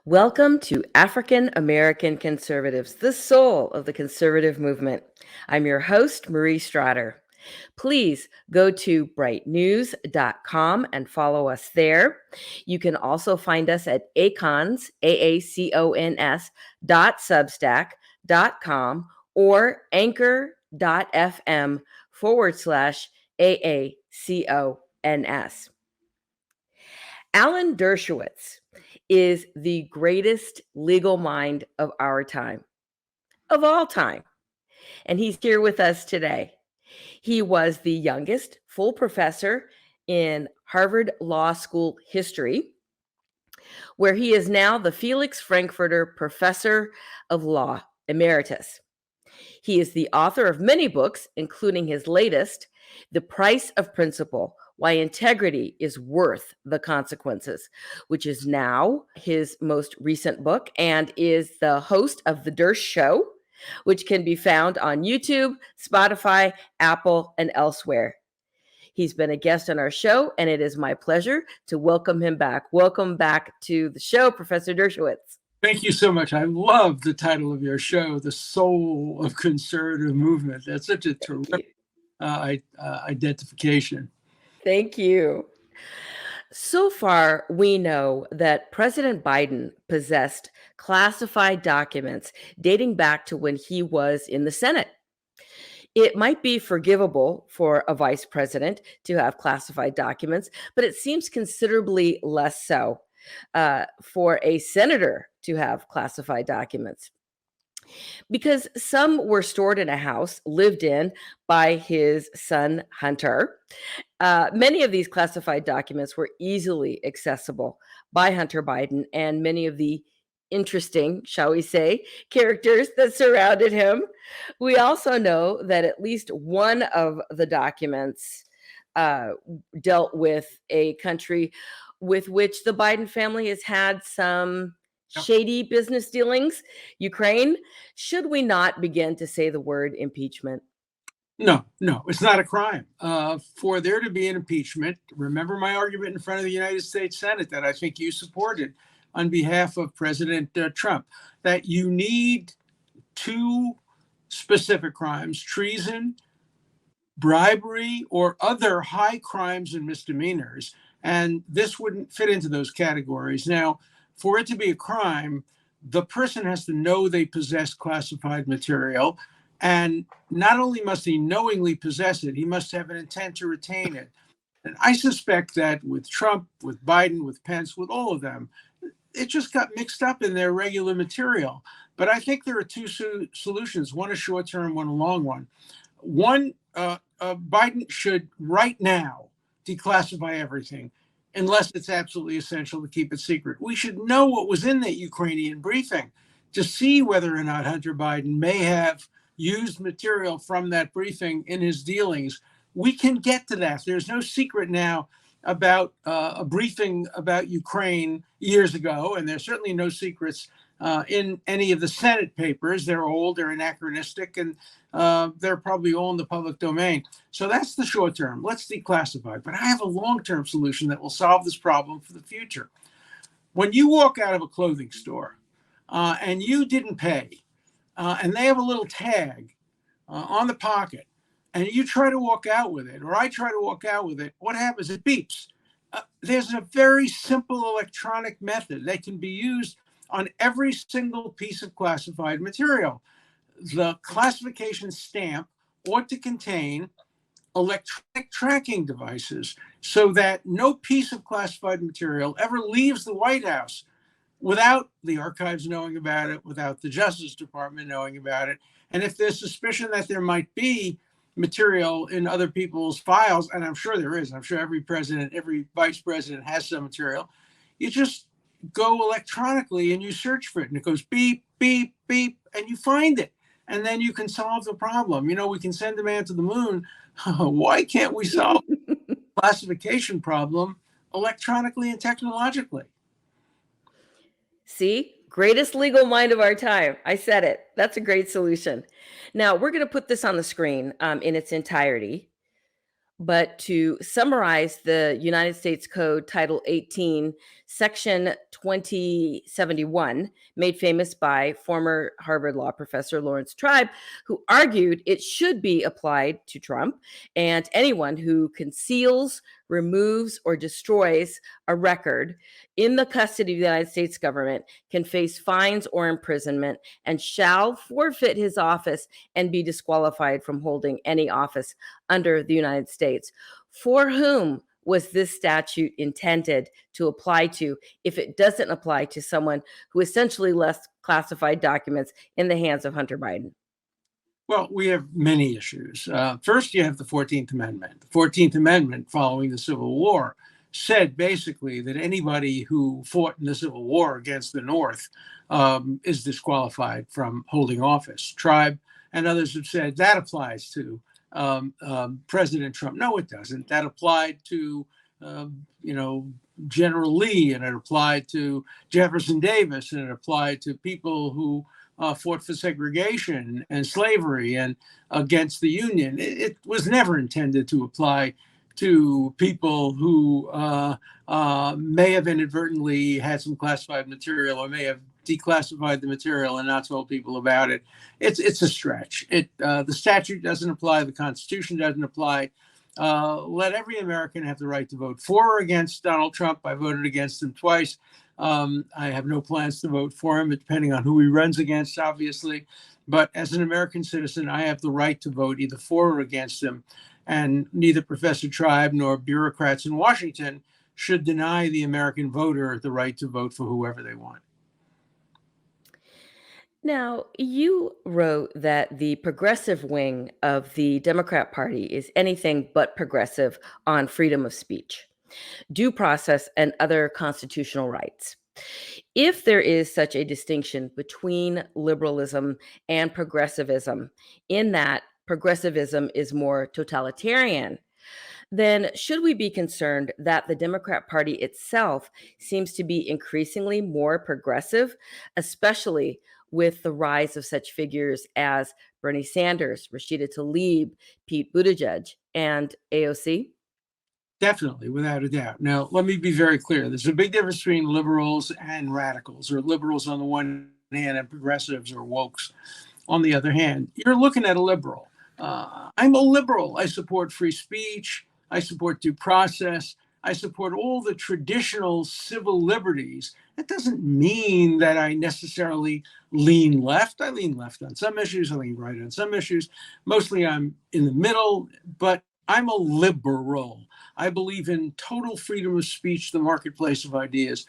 Welcome to African American Conservatives, the soul of the conservative movement. I'm your host, Marie Strader. Please go to brightnews.com and follow us there. You can also find us at AACONS, AACONS, .substack.com or anchor.fm/AACONS. Alan Dershowitz is the greatest legal mind of our time, of all time. And he's here with us today. He was the youngest full professor in Harvard Law School history, where he is now the Felix Frankfurter Professor of Law Emeritus. He is the author of many books, including his latest, The Price of Principle: Why Integrity is Worth the Consequences, which is now his most recent book, and is the host of The Dersh Show, which can be found on YouTube, Spotify, Apple, and elsewhere. He's been a guest on our show, and it is my pleasure to welcome him back. Welcome back to the show, Professor Dershowitz. Thank you so much. I love the title of your show, The Soul of Conservative Movement. That's such a terrific identification. Thank you. So far, we know that President Biden possessed classified documents dating back to when he was in the Senate. It might be forgivable for a vice president to have classified documents, but it seems considerably less so for a senator to have classified documents, because some were stored in a house lived in by his son, Hunter. Many of these classified documents were easily accessible by Hunter Biden and many of the interesting, shall we say, characters that surrounded him. We also know that at least one of the documents dealt with a country with which the Biden family has had some shady business dealings, Ukraine. Should we not begin to say the word impeachment? No, it's not a crime. For there to be an impeachment, remember my argument in front of the United States Senate that I think you supported on behalf of President Trump, that you need two specific crimes: treason, bribery, or other high crimes and misdemeanors. And this wouldn't fit into those categories. Now, for it to be a crime, the person has to know they possess classified material. And not only must he knowingly possess it, he must have an intent to retain it. And I suspect that with Trump, with Biden, with Pence, with all of them, it just got mixed up in their regular material. But I think there are two solutions, one a short term, one a long one. One, Biden should right now declassify everything, unless it's absolutely essential to keep it secret. We should know what was in that Ukrainian briefing to see whether or not Hunter Biden may have used material from that briefing in his dealings. We can get to that. There's no secret now about a briefing about Ukraine years ago, and there's certainly no secrets in any of the Senate papers. They're old, they're anachronistic, and they're probably all in the public domain. So that's the short term. Let's declassify. But I have a long-term solution that will solve this problem for the future. When you walk out of a clothing store and you didn't pay, and they have a little tag on the pocket, and you try to walk out with it, or I try to walk out with it, what happens? It beeps. There's a very simple electronic method that can be used on every single piece of classified material. The classification stamp ought to contain electronic tracking devices so that no piece of classified material ever leaves the White House without the archives knowing about it, without the Justice Department knowing about it. And if there's suspicion that there might be material in other people's files, and I'm sure there is, I'm sure every president, every vice president has some material, you just go electronically and you search for it, and it goes beep, beep, beep, and you find it. And then you can solve the problem. You know, we can send a man to the moon. Why can't we solve the classification problem electronically and technologically? See, greatest legal mind of our time. I said it. That's a great solution. Now, we're going to put this on the screen in its entirety. But to summarize the United States Code, Title 18, Section 2071, made famous by former Harvard Law professor Lawrence Tribe, who argued it should be applied to Trump and anyone who conceals, removes, or destroys a record in the custody of the United States government can face fines or imprisonment and shall forfeit his office and be disqualified from holding any office under the United States. For whom was this statute intended to apply to if it doesn't apply to someone who essentially left classified documents in the hands of Hunter Biden? Well, we have many issues. First, you have the 14th Amendment. The 14th Amendment, following the Civil War, said basically that anybody who fought in the Civil War against the North is disqualified from holding office. Tribe and others have said that applies to President Trump. No, it doesn't. That applied to, General Lee, and it applied to Jefferson Davis, and it applied to people who fought for segregation and slavery and against the Union. It was never intended to apply to people who may have inadvertently had some classified material or may have declassified the material and not told people about it. It's a stretch. The statute doesn't apply. The Constitution doesn't apply. Let every American have the right to vote for or against Donald Trump. I voted against him twice. I have no plans to vote for him, depending on who he runs against, obviously. But as an American citizen, I have the right to vote either for or against him. And neither Professor Tribe nor bureaucrats in Washington should deny the American voter the right to vote for whoever they want. Now, you wrote that the progressive wing of the Democrat Party is anything but progressive on freedom of speech, due process, and other constitutional rights. If there is such a distinction between liberalism and progressivism, in that progressivism is more totalitarian, then should we be concerned that the Democrat Party itself seems to be increasingly more progressive, especially with the rise of such figures as Bernie Sanders, Rashida Tlaib, Pete Buttigieg, and AOC? Definitely, without a doubt. Now, let me be very clear. There's a big difference between liberals and radicals, or liberals on the one hand and progressives or wokes on the other hand. You're looking at a liberal. I'm a liberal. I support free speech. I support due process. I support all the traditional civil liberties. That doesn't mean that I necessarily lean left. I lean left on some issues. I lean right on some issues. Mostly I'm in the middle, but I'm a liberal. I believe in total freedom of speech, the marketplace of ideas.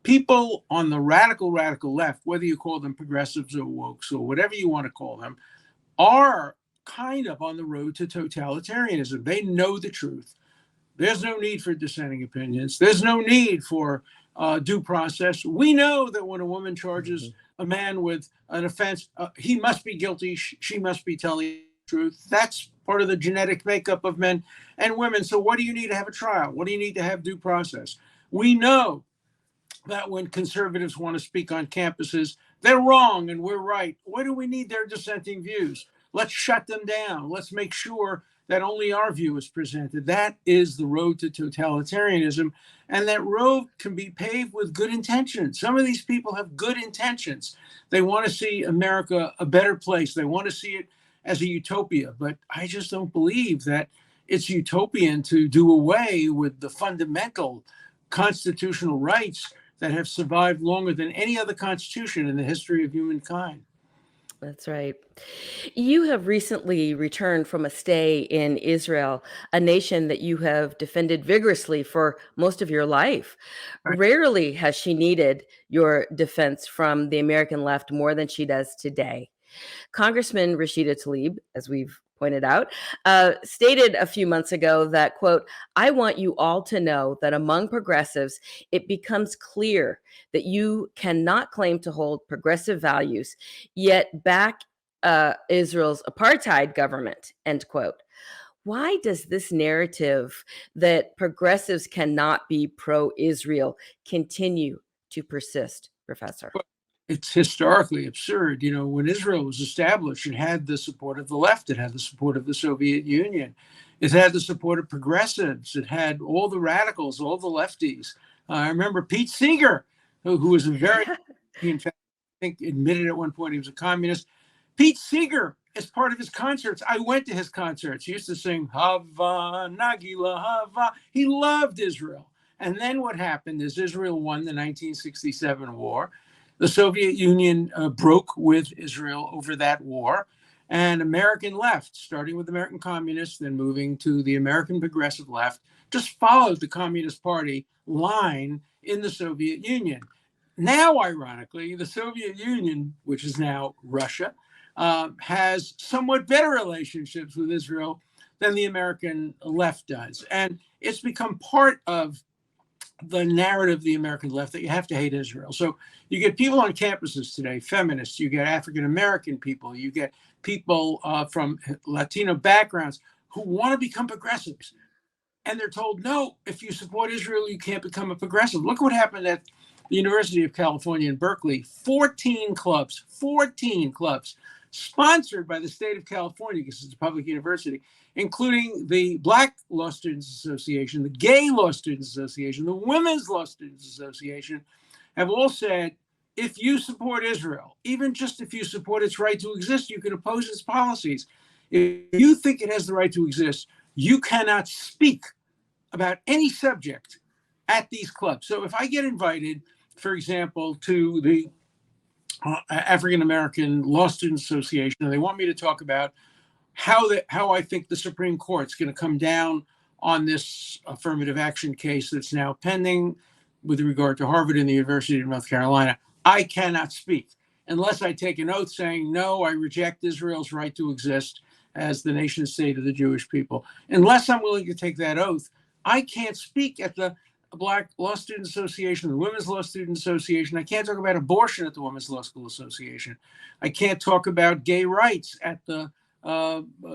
People on the radical left, whether you call them progressives or wokes or whatever you want to call them, are kind of on the road to totalitarianism. They know the truth. There's no need for dissenting opinions. There's no need for due process. We know that when a woman charges a man with an offense, he must be guilty. She must be telling the truth. That's part of the genetic makeup of men and women. So what do you need to have a trial? What do you need to have due process? We know that when conservatives want to speak on campuses, they're wrong and we're right. Why do we need their dissenting views? Let's shut them down. Let's make sure that only our view is presented. That is the road to totalitarianism. And that road can be paved with good intentions. Some of these people have good intentions. They want to see America a better place. They want to see it as a utopia. But I just don't believe that it's utopian to do away with the fundamental constitutional rights that have survived longer than any other constitution in the history of humankind. That's right. You have recently returned from a stay in Israel, a nation that you have defended vigorously for most of your life. Right. Rarely has she needed your defense from the American left more than she does today. Congressman Rashida Tlaib, as we've pointed out, stated a few months ago that, quote, I want you all to know that among progressives, it becomes clear that you cannot claim to hold progressive values, yet back Israel's apartheid government, end quote. Why does this narrative that progressives cannot be pro-Israel continue to persist, Professor? It's historically absurd. When Israel was established, it had the support of the left. It had the support of the Soviet Union. It had the support of progressives. It had all the radicals, all the lefties. I remember Pete Seeger, who was a very, he in fact, I think admitted at one point he was a communist. Pete Seeger, as part of his concerts, I went to his concerts. He used to sing Hava Nagila Hava. He loved Israel. And then what happened is Israel won the 1967 war. The Soviet Union broke with Israel over that war. And American left, starting with American communists, then moving to the American progressive left, just followed the Communist Party line in the Soviet Union. Now, ironically, the Soviet Union, which is now Russia, has somewhat better relationships with Israel than the American left does. And it's become part of the narrative of the American left that you have to hate Israel. So you get people on campuses today, feminists, you get African-American people, you get people from Latino backgrounds who want to become progressives. And they're told, no, if you support Israel, you can't become a progressive. Look what happened at the University of California in Berkeley. 14 clubs, sponsored by the state of California, because it's a public university, including the Black Law Students Association, the Gay Law Students Association, the Women's Law Students Association, have all said, if you support Israel, even just if you support its right to exist, you can oppose its policies. If you think it has the right to exist, you cannot speak about any subject at these clubs. So if I get invited, for example, to the African American Law Students Association, and they want me to talk about how I think the Supreme Court's going to come down on this affirmative action case that's now pending with regard to Harvard and the University of North Carolina, I cannot speak unless I take an oath saying, no, I reject Israel's right to exist as the nation state of the Jewish people. Unless I'm willing to take that oath, I can't speak at the Black Law Student Association, the Women's Law Student Association. I can't talk about abortion at the Women's Law School Association. I can't talk about gay rights at the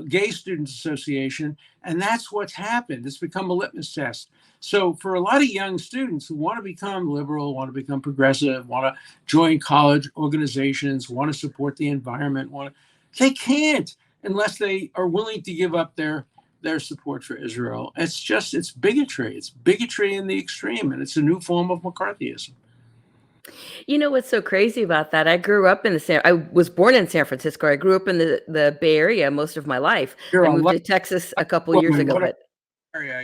Gay Students Association. And that's what's happened. It's become a litmus test. So for a lot of young students who want to become liberal, want to become progressive, want to join college organizations, want to support the environment, they can't unless they are willing to give up their support for Israel. It's bigotry. It's bigotry in the extreme, and it's a new form of McCarthyism. You know what's so crazy about that? I was born in San Francisco. I grew up in the Bay Area most of my life. I moved to Texas a couple years ago, but area,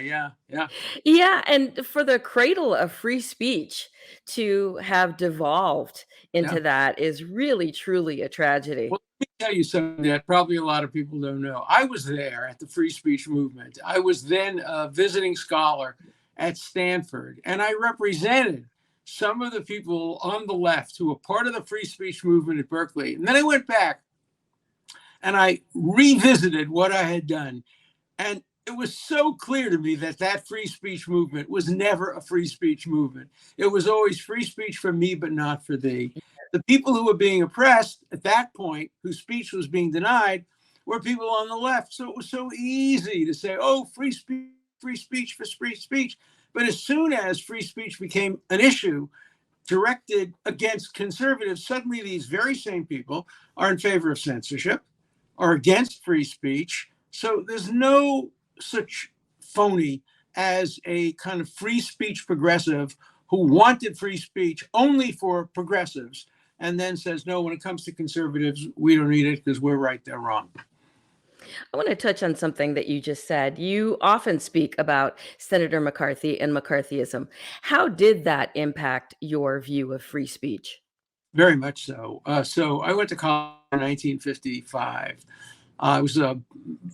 yeah. yeah, and for the cradle of free speech to have devolved into that is really, truly a tragedy. Well, let me tell you something that probably a lot of people don't know. I was there at the free speech movement. I was then a visiting scholar at Stanford, and I represented some of the people on the left who were part of the free speech movement at Berkeley. And then I went back and I revisited what I had done. And it was so clear to me that that free speech movement was never a free speech movement. It was always free speech for me, but not for thee. The people who were being oppressed at that point, whose speech was being denied, were people on the left. So it was so easy to say, oh, free speech for free speech. But as soon as free speech became an issue directed against conservatives, suddenly these very same people are in favor of censorship, are against free speech. So there's no such phony as a kind of free speech progressive who wanted free speech only for progressives and then says, no, when it comes to conservatives, we don't need it because we're right, they're wrong. I want to touch on something that you just said. You often speak about Senator McCarthy and McCarthyism. How did that impact your view of free speech? Very much so. So I went to college in 1955. I was a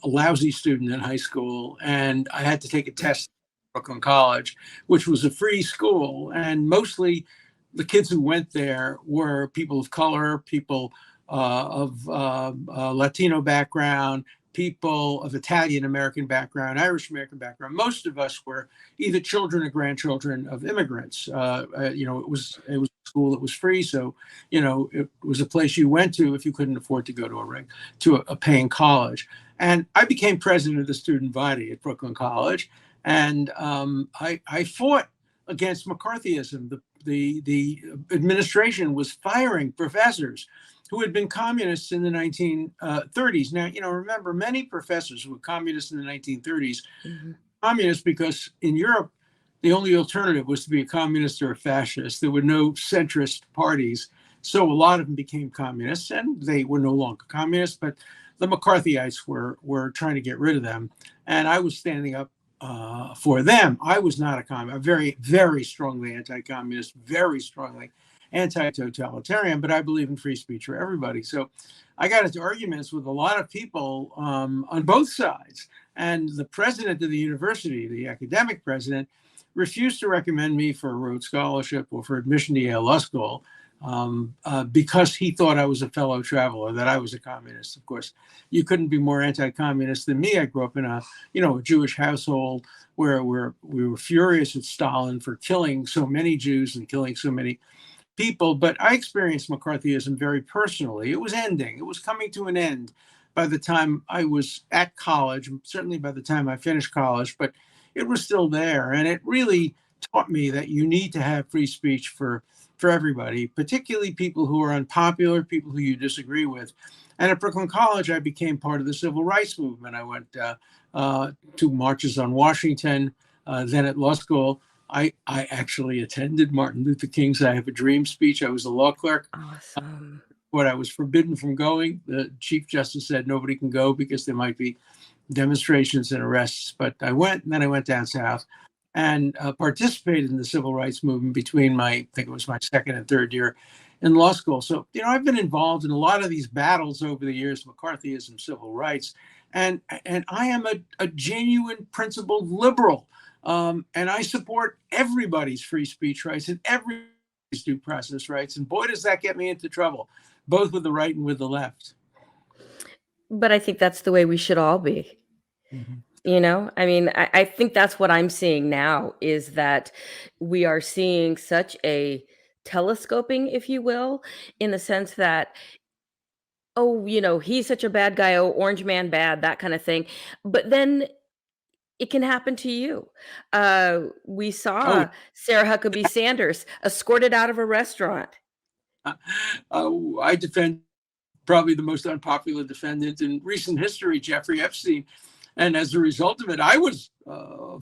lousy student in high school, and I had to take a test at Brooklyn College, which was a free school. And mostly the kids who went there were people of color, people of Latino background, people of Italian American background, Irish American background. Most of us were either children or grandchildren of immigrants. It was a school that was free, so it was a place you went to if you couldn't afford to go to a paying college. And I became president of the student body at Brooklyn College, and I fought against McCarthyism. The administration was firing professors who had been communists in the 1930s. Now, remember, many professors who were communists in the 1930s, Mhm. communists because in Europe, the only alternative was to be a communist or a fascist. There were no centrist parties. So a lot of them became communists, and they were no longer communists, but the McCarthyites were trying to get rid of them. And I was standing up for them. I was not a communist, a very, very strongly anti-communist, very strongly anti-totalitarian, but I believe in free speech for everybody. So I got into arguments with a lot of people on both sides. And the president of the university, the academic president, refused to recommend me for a Rhodes Scholarship or for admission to Yale Law School because he thought I was a fellow traveler, that I was a communist. Of course, you couldn't be more anti-communist than me. I grew up in a Jewish household where we were furious at Stalin for killing so many Jews and killing so many people. But I experienced McCarthyism very personally. It was ending. It was coming to an end by the time I was at college, certainly by the time I finished college, but it was still there. And it really taught me that you need to have free speech for everybody, particularly people who are unpopular, people who you disagree with. And at Brooklyn College, I became part of the civil rights movement. I went to marches on Washington. Then at law school, I actually attended Martin Luther King's I Have a Dream speech. I was a law clerk. Awesome. When I was forbidden from going, the Chief Justice said nobody can go because there might be demonstrations and arrests. But I went, and then I went down south and participated in the civil rights movement between I think it was my second and third year in law school. So, I've been involved in a lot of these battles over the years, McCarthyism, civil rights, and I am a genuine principled liberal. And I support everybody's free speech rights and everybody's due process rights. And boy, does that get me into trouble, both with the right and with the left. But I think that's the way we should all be. Mhm. I mean, I think that's what I'm seeing now is that we are seeing such a telescoping, if you will, in the sense that, oh, he's such a bad guy, oh, orange man bad, that kind of thing. But then it can happen to you. We Oh, saw Sarah Huckabee Sanders escorted out of a restaurant. I defend probably the most unpopular defendant in recent history, Jeffrey Epstein. And as a result of it, I was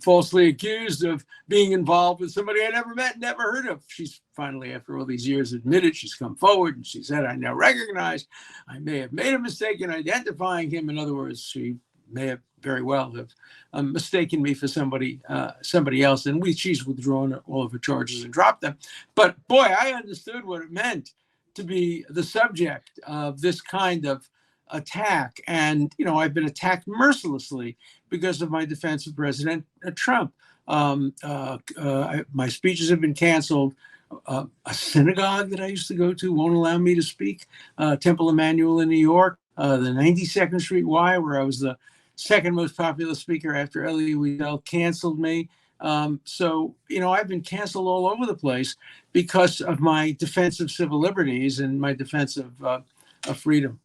falsely accused of being involved with somebody I never met, never heard of. She's finally, after all these years, admitted. She's come forward and she said, I now recognize I may have made a mistake in identifying him. In other words, she may have very well have mistaken me for somebody else. And she's withdrawn all of her charges and dropped them. But boy, I understood what it meant to be the subject of this kind of attack. And, I've been attacked mercilessly because of my defense of President Trump. My speeches have been canceled. A synagogue that I used to go to won't allow me to speak. Temple Emmanuel in New York, the 92nd Street Y, where I was the second most popular speaker after Elie Wiesel, canceled me. So, I've been canceled all over the place because of my defense of civil liberties and my defense of freedom.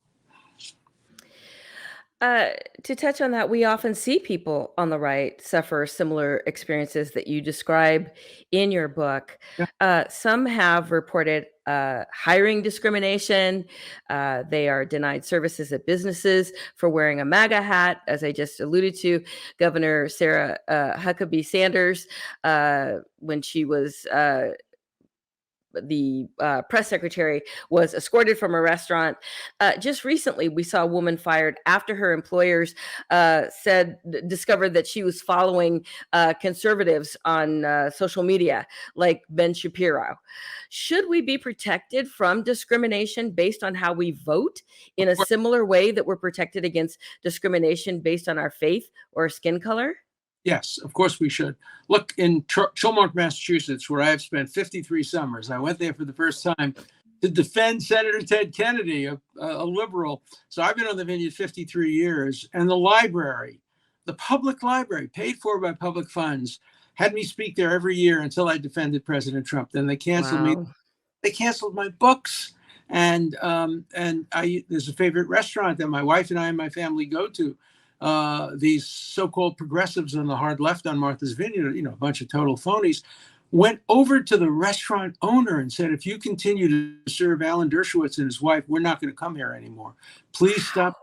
To touch on that, we often see people on the right suffer similar experiences that you describe in your book. Yeah. Some have reported hiring discrimination. They are denied services at businesses for wearing a MAGA hat, as I just alluded to. Governor Sarah Huckabee Sanders, when she was the press secretary, was escorted from a restaurant. Just recently, we saw a woman fired after her employers discovered that she was following conservatives on social media, like Ben Shapiro. Should we be protected from discrimination based on how we vote in a similar way that we're protected against discrimination based on our faith or skin color? Yes, of course we should. Look, in Chilmark, Massachusetts, where I have spent 53 summers, I went there for the first time to defend Senator Ted Kennedy, a liberal. So I've been on the Vineyard 53 years. And the library, the public library, paid for by public funds, had me speak there every year until I defended President Trump. Then they canceled me. They canceled my books. And there's a favorite restaurant that my wife and I and my family go to. These so-called progressives on the hard left on Martha's Vineyard, a bunch of total phonies, went over to the restaurant owner and said, if you continue to serve Alan Dershowitz and his wife, we're not going to come here anymore. Please stop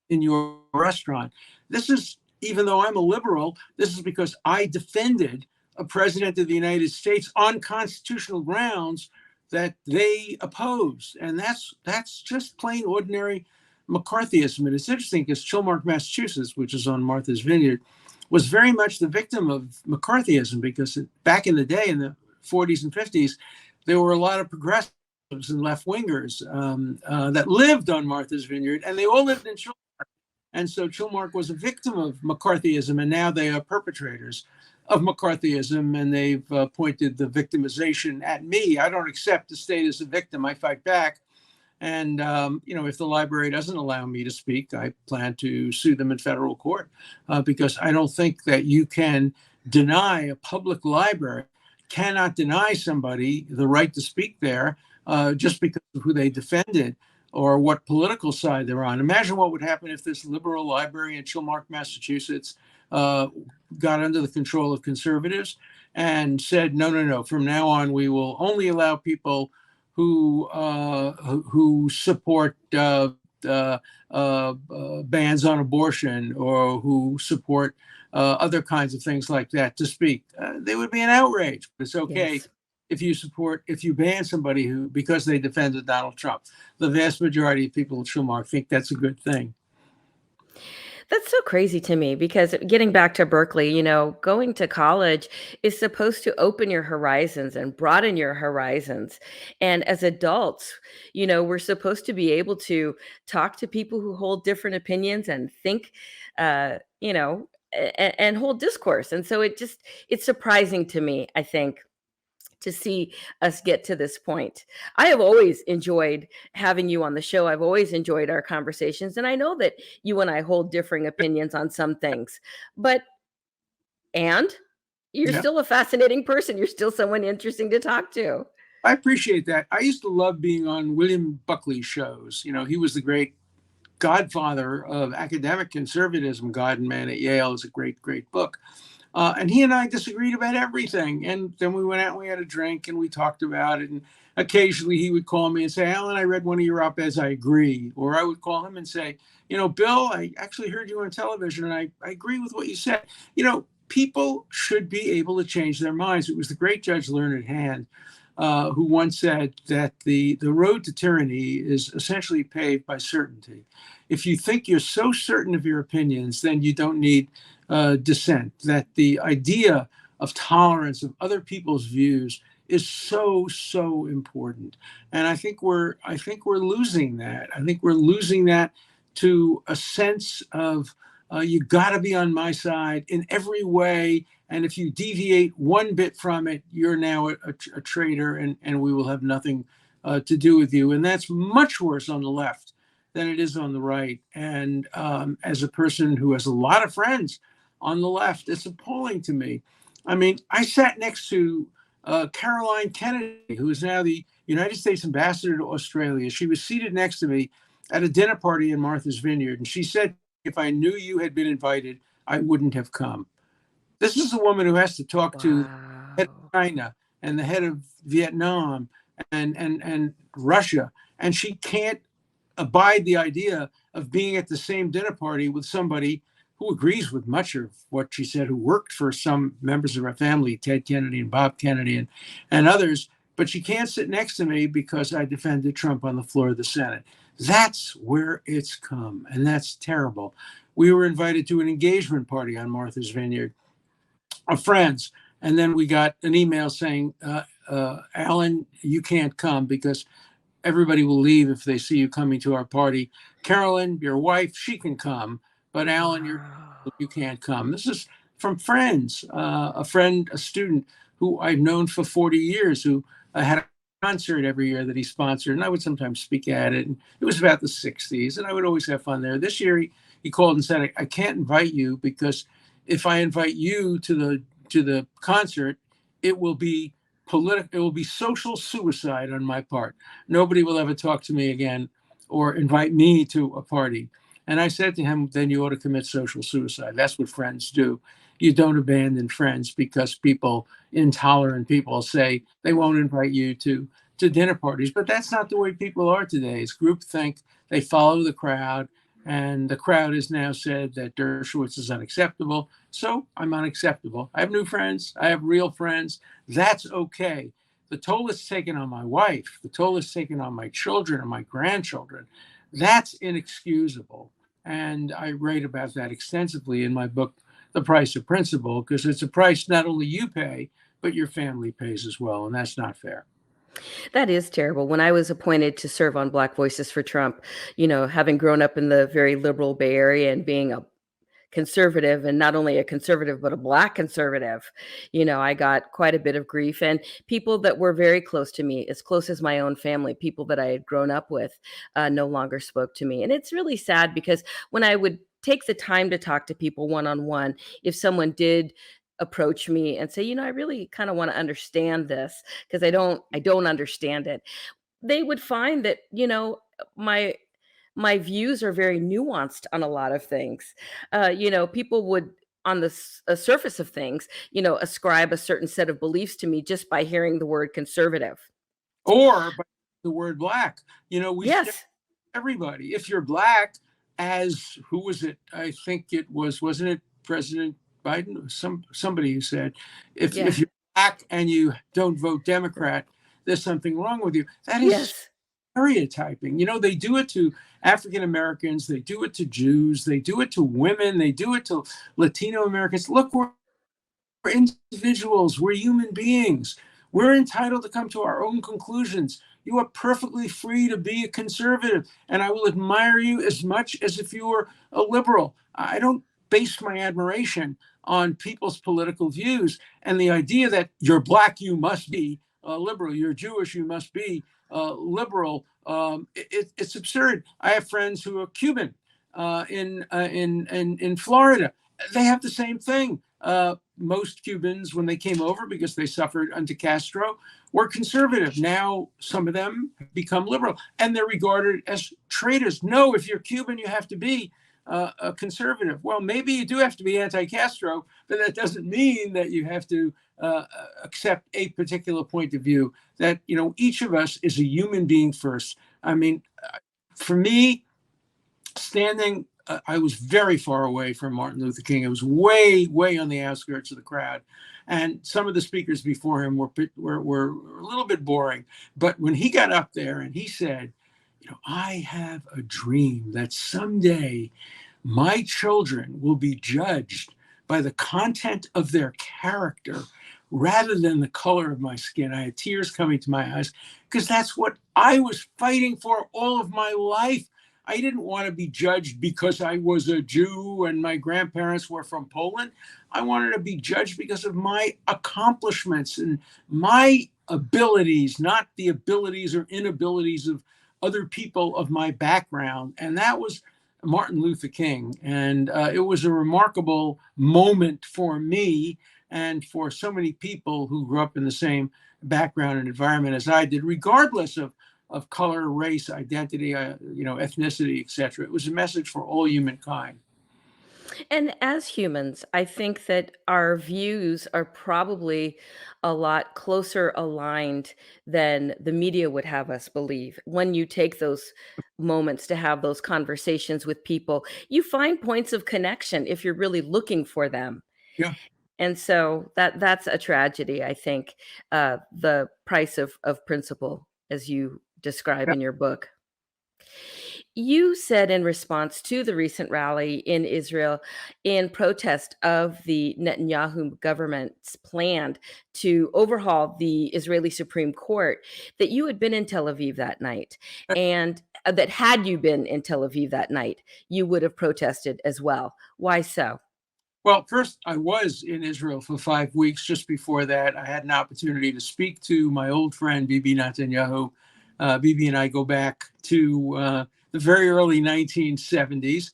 in your restaurant. This is, even though I'm a liberal, this is because I defended a president of the United States on constitutional grounds that they opposed. And that's just plain ordinary McCarthyism. And it's interesting because Chilmark, Massachusetts, which is on Martha's Vineyard, was very much the victim of McCarthyism, because back in the day, in the 40s and 50s, there were a lot of progressives and left-wingers that lived on Martha's Vineyard, and they all lived in Chilmark. And so Chilmark was a victim of McCarthyism, and now they are perpetrators of McCarthyism, and they've pointed the victimization at me. I don't accept the state as a victim. I fight back. And, if the library doesn't allow me to speak, I plan to sue them in federal court, because I don't think that you can deny a public library, cannot deny somebody the right to speak there just because of who they defended or what political side they're on. Imagine what would happen if this liberal library in Chilmark, Massachusetts, got under the control of conservatives and said, no, from now on, we will only allow people who support bans on abortion, or who support other kinds of things like that to speak. They would be an outrage. It's okay. Yes. If you ban somebody because they defended Donald Trump. The vast majority of people in Chilmark think that's a good thing. That's so crazy to me, because getting back to Berkeley, going to college is supposed to open your horizons and broaden your horizons. And as adults, we're supposed to be able to talk to people who hold different opinions and think, and hold discourse. And so it's surprising to me, I think, to see us get to this point. I have always enjoyed having you on the show. I've always enjoyed our conversations. And I know that you and I hold differing opinions on some things, and you're still a fascinating person. You're still someone interesting to talk to. I appreciate that. I used to love being on William Buckley's shows. He was the great godfather of academic conservatism. God and Man at Yale is a great, great book. And he and I disagreed about everything. And then we went out and we had a drink and we talked about it. And occasionally he would call me and say, Alan, I read one of your op-eds, I agree. Or I would call him and say, Bill, I actually heard you on television and I agree with what you said. People should be able to change their minds. It was the great Judge Learned Hand who once said that the road to tyranny is essentially paved by certainty. If you think you're so certain of your opinions, then you don't need dissent. That the idea of tolerance of other people's views is so important. And I think we're losing that. I think we're losing that to a sense of you got to be on my side in every way. And if you deviate one bit from it, you're now a traitor, and we will have nothing to do with you. And that's much worse on the left than it is on the right. And as a person who has a lot of friends on the left, it's appalling to me. I mean, I sat next to Caroline Kennedy, who is now the United States ambassador to Australia. She was seated next to me at a dinner party in Martha's Vineyard. And she said, if I knew you had been invited, I wouldn't have come. This is a woman who has to talk to the head of China and the head of Vietnam and Russia. And she can't abide the idea of being at the same dinner party with somebody who agrees with much of what she said, who worked for some members of her family, Ted Kennedy and Bob Kennedy and others. But she can't sit next to me because I defended Trump on the floor of the Senate. That's where it's come, and that's terrible. We were invited to an engagement party on Martha's Vineyard of friends, and then we got an email saying, Alan, you can't come because everybody will leave if they see you coming to our party. Carolyn, your wife, she can come, but Alan, you can't come. This is from friends, a student who I've known for 40 years, who had a concert every year that he sponsored, and I would sometimes speak at it. And it was about the 60s, and I would always have fun there. This year, he called and said, I can't invite you because if I invite you to the concert, it will be political. It will be social suicide on my part. Nobody will ever talk to me again or invite me to a party. And I said to him, then you ought to commit social suicide. That's what friends do. you don't abandon friends because intolerant people say they won't invite you to dinner parties. But that's not the way people are today. It's groupthink. They follow the crowd. And the crowd has now said that Dershowitz is unacceptable. So I'm unacceptable. I have new friends. I have real friends. That's okay. The toll it's taken on my wife, the toll it's taken on my children and my grandchildren, that's inexcusable. And I write about that extensively in my book, The Price of Principle, because it's a price not only you pay, but your family pays as well. And that's not fair. That is terrible. When I was appointed to serve on Black Voices for Trump, having grown up in the very liberal Bay Area and being a conservative, and not only a conservative, but a Black conservative, I got quite a bit of grief. And people that were very close to me, as close as my own family, people that I had grown up with, no longer spoke to me. And it's really sad because when I would take the time to talk to people one-on-one, if someone did approach me and say, I really kind of want to understand this because I don't understand it, they would find that, my my views are very nuanced on a lot of things. People would, on the surface of things, ascribe a certain set of beliefs to me just by hearing the word conservative. Or by the word Black. We share Yes. everybody. If you're Black, as who was it? I think wasn't it President Biden? Somebody who said, Yeah. if you're Black and you don't vote Democrat, there's something wrong with you. That is Yes. stereotyping. They do it to African Americans, they do it to Jews, they do it to women, they do it to Latino Americans. Look, we're individuals, we're human beings. We're entitled to come to our own conclusions. You are perfectly free to be a conservative, and I will admire you as much as if you were a liberal. I don't base my admiration on people's political views. And the idea that you're Black, you must be liberal, you're Jewish, you must be liberal, it's absurd. I have friends who are Cuban in Florida. They have the same thing. Most Cubans, when they came over because they suffered under Castro, were conservative. Now, some of them have become liberal, and they're regarded as traitors. No, if you're Cuban, you have to be a conservative. Well, maybe you do have to be anti-Castro, but that doesn't mean that you have to accept a particular point of view. That, each of us is a human being first. I mean, for me, I was very far away from Martin Luther King. I was way, way on the outskirts of the crowd. And some of the speakers before him were a little bit boring. But when he got up there and he said, I have a dream that someday my children will be judged by the content of their character rather than the color of my skin. I had tears coming to my eyes because that's what I was fighting for all of my life. I didn't want to be judged because I was a Jew and my grandparents were from Poland. I wanted to be judged because of my accomplishments and my abilities, not the abilities or inabilities of other people of my background. And that was Martin Luther King. And it was a remarkable moment for me and for so many people who grew up in the same background and environment as I did, regardless of color, race, identity, ethnicity, etc. It was a message for all humankind. And as humans, I think that our views are probably a lot closer aligned than the media would have us believe. When you take those moments to have those conversations with people, you find points of connection if you're really looking for them. Yeah. And so that's a tragedy, I think, the price of principle, as you describe Yeah. in your book. You said in response to the recent rally in Israel in protest of the Netanyahu government's plan to overhaul the Israeli Supreme Court that you had been in Tel Aviv that night, and that had you been in Tel Aviv that night, you would have protested as well. Why so? Well, first, I was in Israel for 5 weeks. Just before that, I had an opportunity to speak to my old friend, Bibi Netanyahu. Bibi and I go back to the very early 1970s,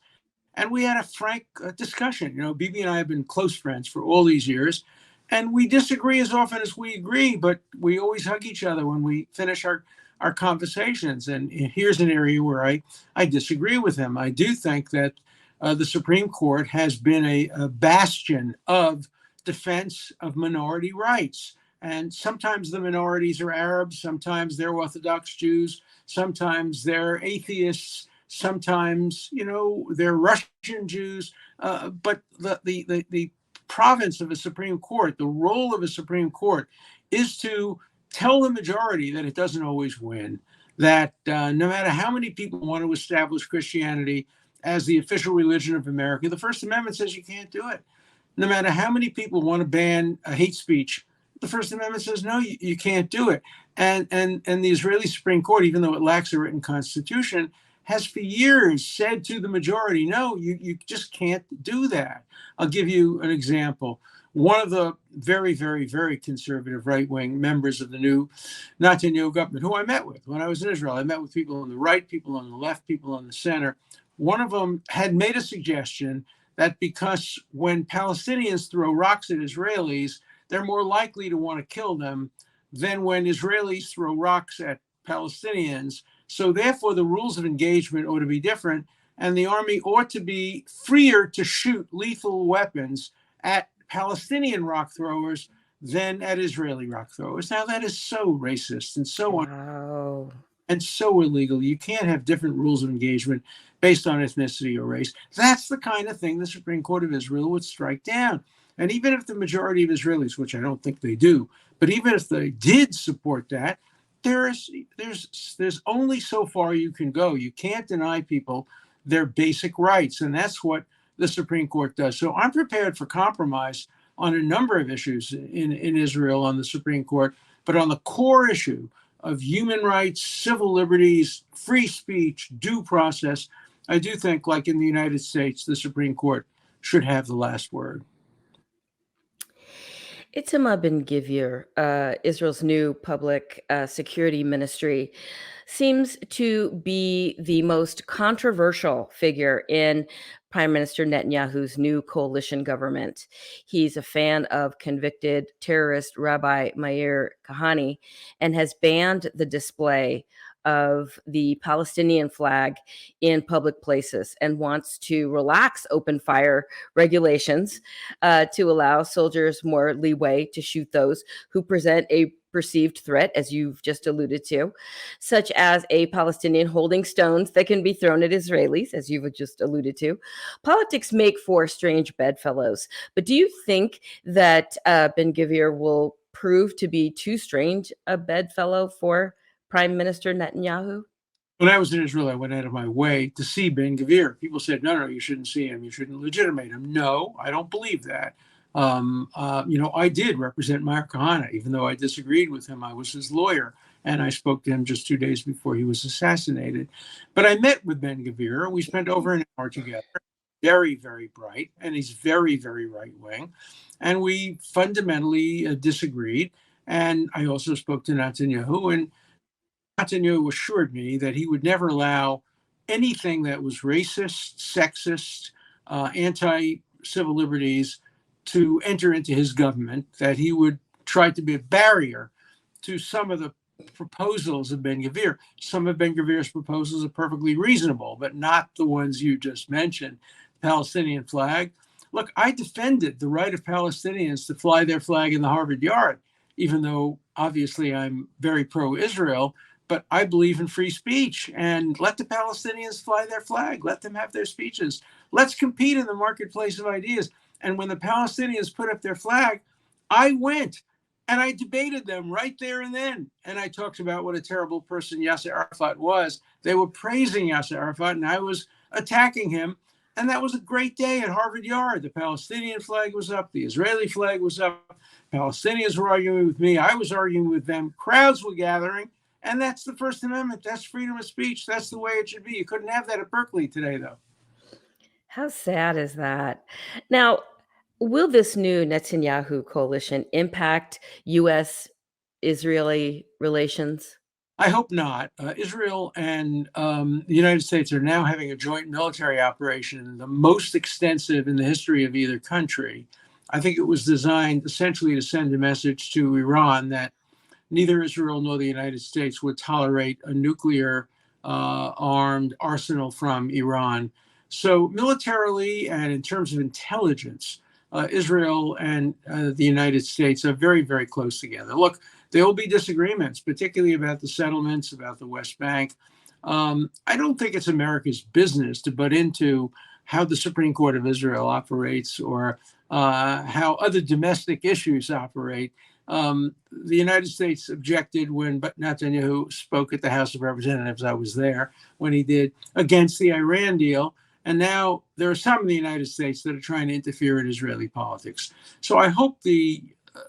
and we had a frank discussion. Bibi and I have been close friends for all these years, and we disagree as often as we agree, but we always hug each other when we finish our conversations. And here's an area where I disagree with him. I do think that the Supreme Court has been a bastion of defense of minority rights. And sometimes the minorities are Arabs, sometimes they're Orthodox Jews, sometimes they're atheists, sometimes, they're Russian Jews. But the province of a Supreme Court, the role of a Supreme Court, is to tell the majority that it doesn't always win, that no matter how many people want to establish Christianity as the official religion of America, the First Amendment says you can't do it. No matter how many people want to ban hate speech, the First Amendment says no, you can't do it. And the Israeli Supreme Court, even though it lacks a written constitution, has for years said to the majority, no, you just can't do that. I'll give you an example. One of the very, very, very conservative right-wing members of the new Netanyahu government, who I met with when I was in Israel, I met with people on the right, people on the left, people on the center. One of them had made a suggestion that because when Palestinians throw rocks at Israelis, they're more likely to want to kill them than when Israelis throw rocks at Palestinians. So therefore, the rules of engagement ought to be different, and the army ought to be freer to shoot lethal weapons at Palestinian rock throwers than at Israeli rock throwers. Now, that is so racist and so Wow. and so illegal. You can't have different rules of engagement based on ethnicity or race. That's the kind of thing the Supreme Court of Israel would strike down. And even if the majority of Israelis, which I don't think they do, but even if they did support that, there's only so far you can go. You can't deny people their basic rights, and that's what the Supreme Court does. So I'm prepared for compromise on a number of issues in Israel on the Supreme Court, but on the core issue of human rights, civil liberties, free speech, due process, I do think, like in the United States, the Supreme Court should have the last word. Itamar Ben-Gvir, Israel's new public security ministry, seems to be the most controversial figure in Prime Minister Netanyahu's new coalition government. He's a fan of convicted terrorist Rabbi Meir Kahane and has banned the display of the Palestinian flag in public places and wants to relax open fire regulations to allow soldiers more leeway to shoot those who present a perceived threat, as you've just alluded to, such as a Palestinian holding stones that can be thrown at Israelis, as you've just alluded to. Politics make for strange bedfellows, but do you think that Ben-Gvir will prove to be too strange a bedfellow for Prime Minister Netanyahu? When I was in Israel, I went out of my way to see Ben-Gvir. People said, no, you shouldn't see him. You shouldn't legitimate him. No, I don't believe that. I did represent Meir Kahane, even though I disagreed with him. I was his lawyer, and I spoke to him just 2 days before he was assassinated. But I met with Ben-Gvir. We spent over an hour together. Very, very bright, and he's very, very right-wing. And we fundamentally disagreed. And I also spoke to Netanyahu, and Netanyahu assured me that he would never allow anything that was racist, sexist, anti-civil liberties to enter into his government, that he would try to be a barrier to some of the proposals of Ben-Gvir. Some of Ben-Gvir's proposals are perfectly reasonable, but not the ones you just mentioned. Palestinian flag. Look, I defended the right of Palestinians to fly their flag in the Harvard Yard, even though obviously I'm very pro-Israel, but I believe in free speech, and let the Palestinians fly their flag. Let them have their speeches. Let's compete in the marketplace of ideas. And when the Palestinians put up their flag, I went and I debated them right there and then. And I talked about what a terrible person Yasser Arafat was. They were praising Yasser Arafat, and I was attacking him. And that was a great day at Harvard Yard. The Palestinian flag was up. The Israeli flag was up. Palestinians were arguing with me. I was arguing with them. Crowds were gathering. And that's the First Amendment. That's freedom of speech. That's the way it should be. You couldn't have that at Berkeley today, though. How sad is that? Now, will this new Netanyahu coalition impact U.S. Israeli relations? I hope not. Israel and the United States are now having a joint military operation, the most extensive in the history of either country. I think it was designed essentially to send a message to Iran that neither Israel nor the United States would tolerate a nuclear armed arsenal from Iran. So militarily and in terms of intelligence, Israel and the United States are very, very close together. Look, there will be disagreements, particularly about the settlements, about the West Bank. I don't think it's America's business to butt into how the Supreme Court of Israel operates or how other domestic issues operate. The United States objected when Netanyahu spoke at the House of Representatives. I was there when he did, against the Iran deal. And now there are some in the United States that are trying to interfere in Israeli politics. So I hope the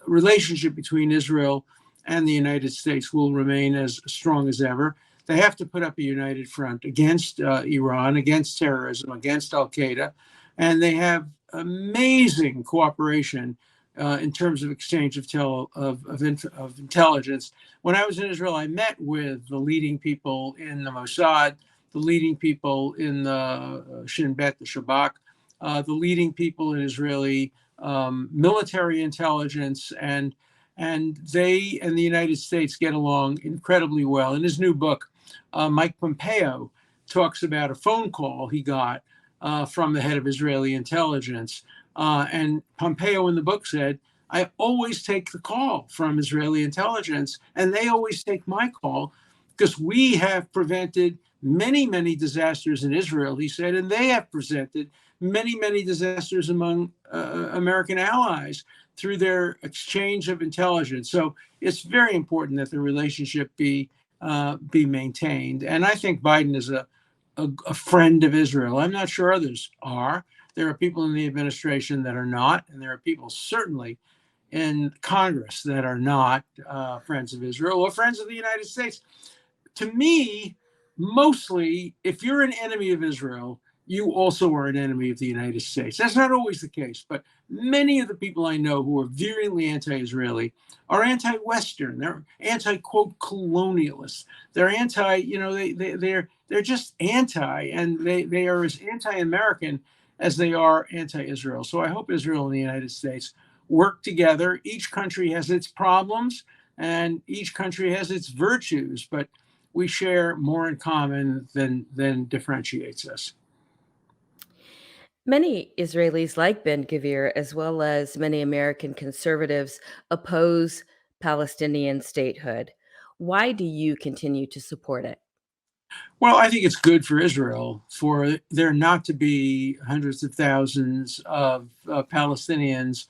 relationship between Israel and the United States will remain as strong as ever. They have to put up a united front against Iran, against terrorism, against Al Qaeda. And they have amazing cooperation in terms of exchange of intelligence. When I was in Israel, I met with the leading people in the Mossad, the leading people in the Shin Bet, the Shabak, the leading people in Israeli military intelligence, and they and the United States get along incredibly well. In his new book, Mike Pompeo talks about a phone call he got from the head of Israeli intelligence. And Pompeo in the book said, I always take the call from Israeli intelligence, and they always take my call because we have prevented many, many disasters in Israel, he said, and they have presented many, many disasters among American allies through their exchange of intelligence. So it's very important that the relationship be maintained. And I think Biden is a friend of Israel. I'm not sure others are. There are people in the administration that are not, and there are people certainly in Congress that are not friends of Israel or friends of the United States. To me, mostly, if you're an enemy of Israel, you also are an enemy of the United States. That's not always the case, but many of the people I know who are virulently anti-Israeli are anti-Western. They're anti-quote colonialists. They're anti, they're just anti, and they are as anti-American as they are anti-Israel. So I hope Israel and the United States work together. Each country has its problems and each country has its virtues, but we share more in common than differentiates us. Many Israelis like Ben-Gvir, as well as many American conservatives, oppose Palestinian statehood. Why do you continue to support it? Well, I think it's good for Israel for there not to be hundreds of thousands of Palestinians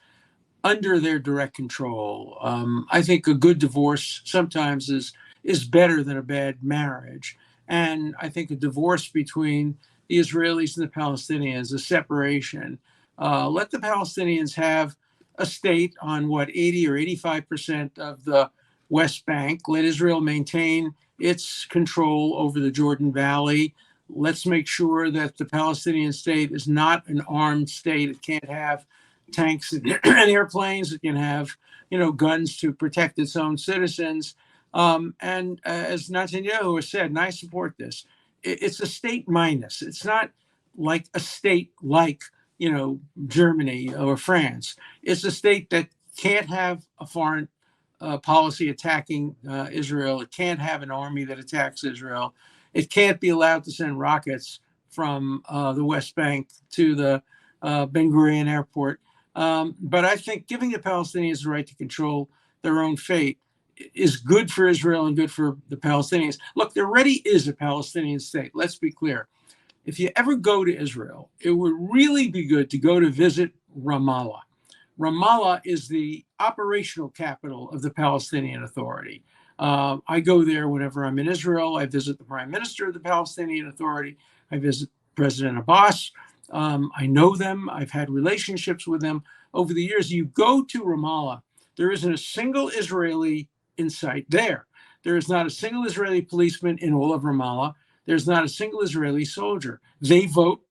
under their direct control. I think a good divorce sometimes is better than a bad marriage. And I think a divorce between the Israelis and the Palestinians, a separation, let the Palestinians have a state on 80 or 85% of the West Bank. Let Israel maintain its control over the Jordan Valley. Let's make sure that the Palestinian state is not an armed state. It can't have tanks and airplanes. It can have, guns to protect its own citizens. And as Netanyahu has said, and I support this, it's a state minus. It's not like a state like, Germany or France. It's a state that can't have a foreign policy attacking Israel. It can't have an army that attacks Israel. It can't be allowed to send rockets from the West Bank to the Ben Gurion airport. But I think giving the Palestinians the right to control their own fate is good for Israel and good for the Palestinians. Look, there already is a Palestinian state. Let's be clear. If you ever go to Israel, it would really be good to go to visit Ramallah. Ramallah is the operational capital of the Palestinian Authority. I go there whenever I'm in Israel. I visit the prime minister of the Palestinian Authority. I visit President Abbas. I know them. I've had relationships with them over the years. You go to Ramallah, there isn't a single Israeli in sight there. There is not a single Israeli policeman in all of Ramallah. There's not a single Israeli soldier. They vote.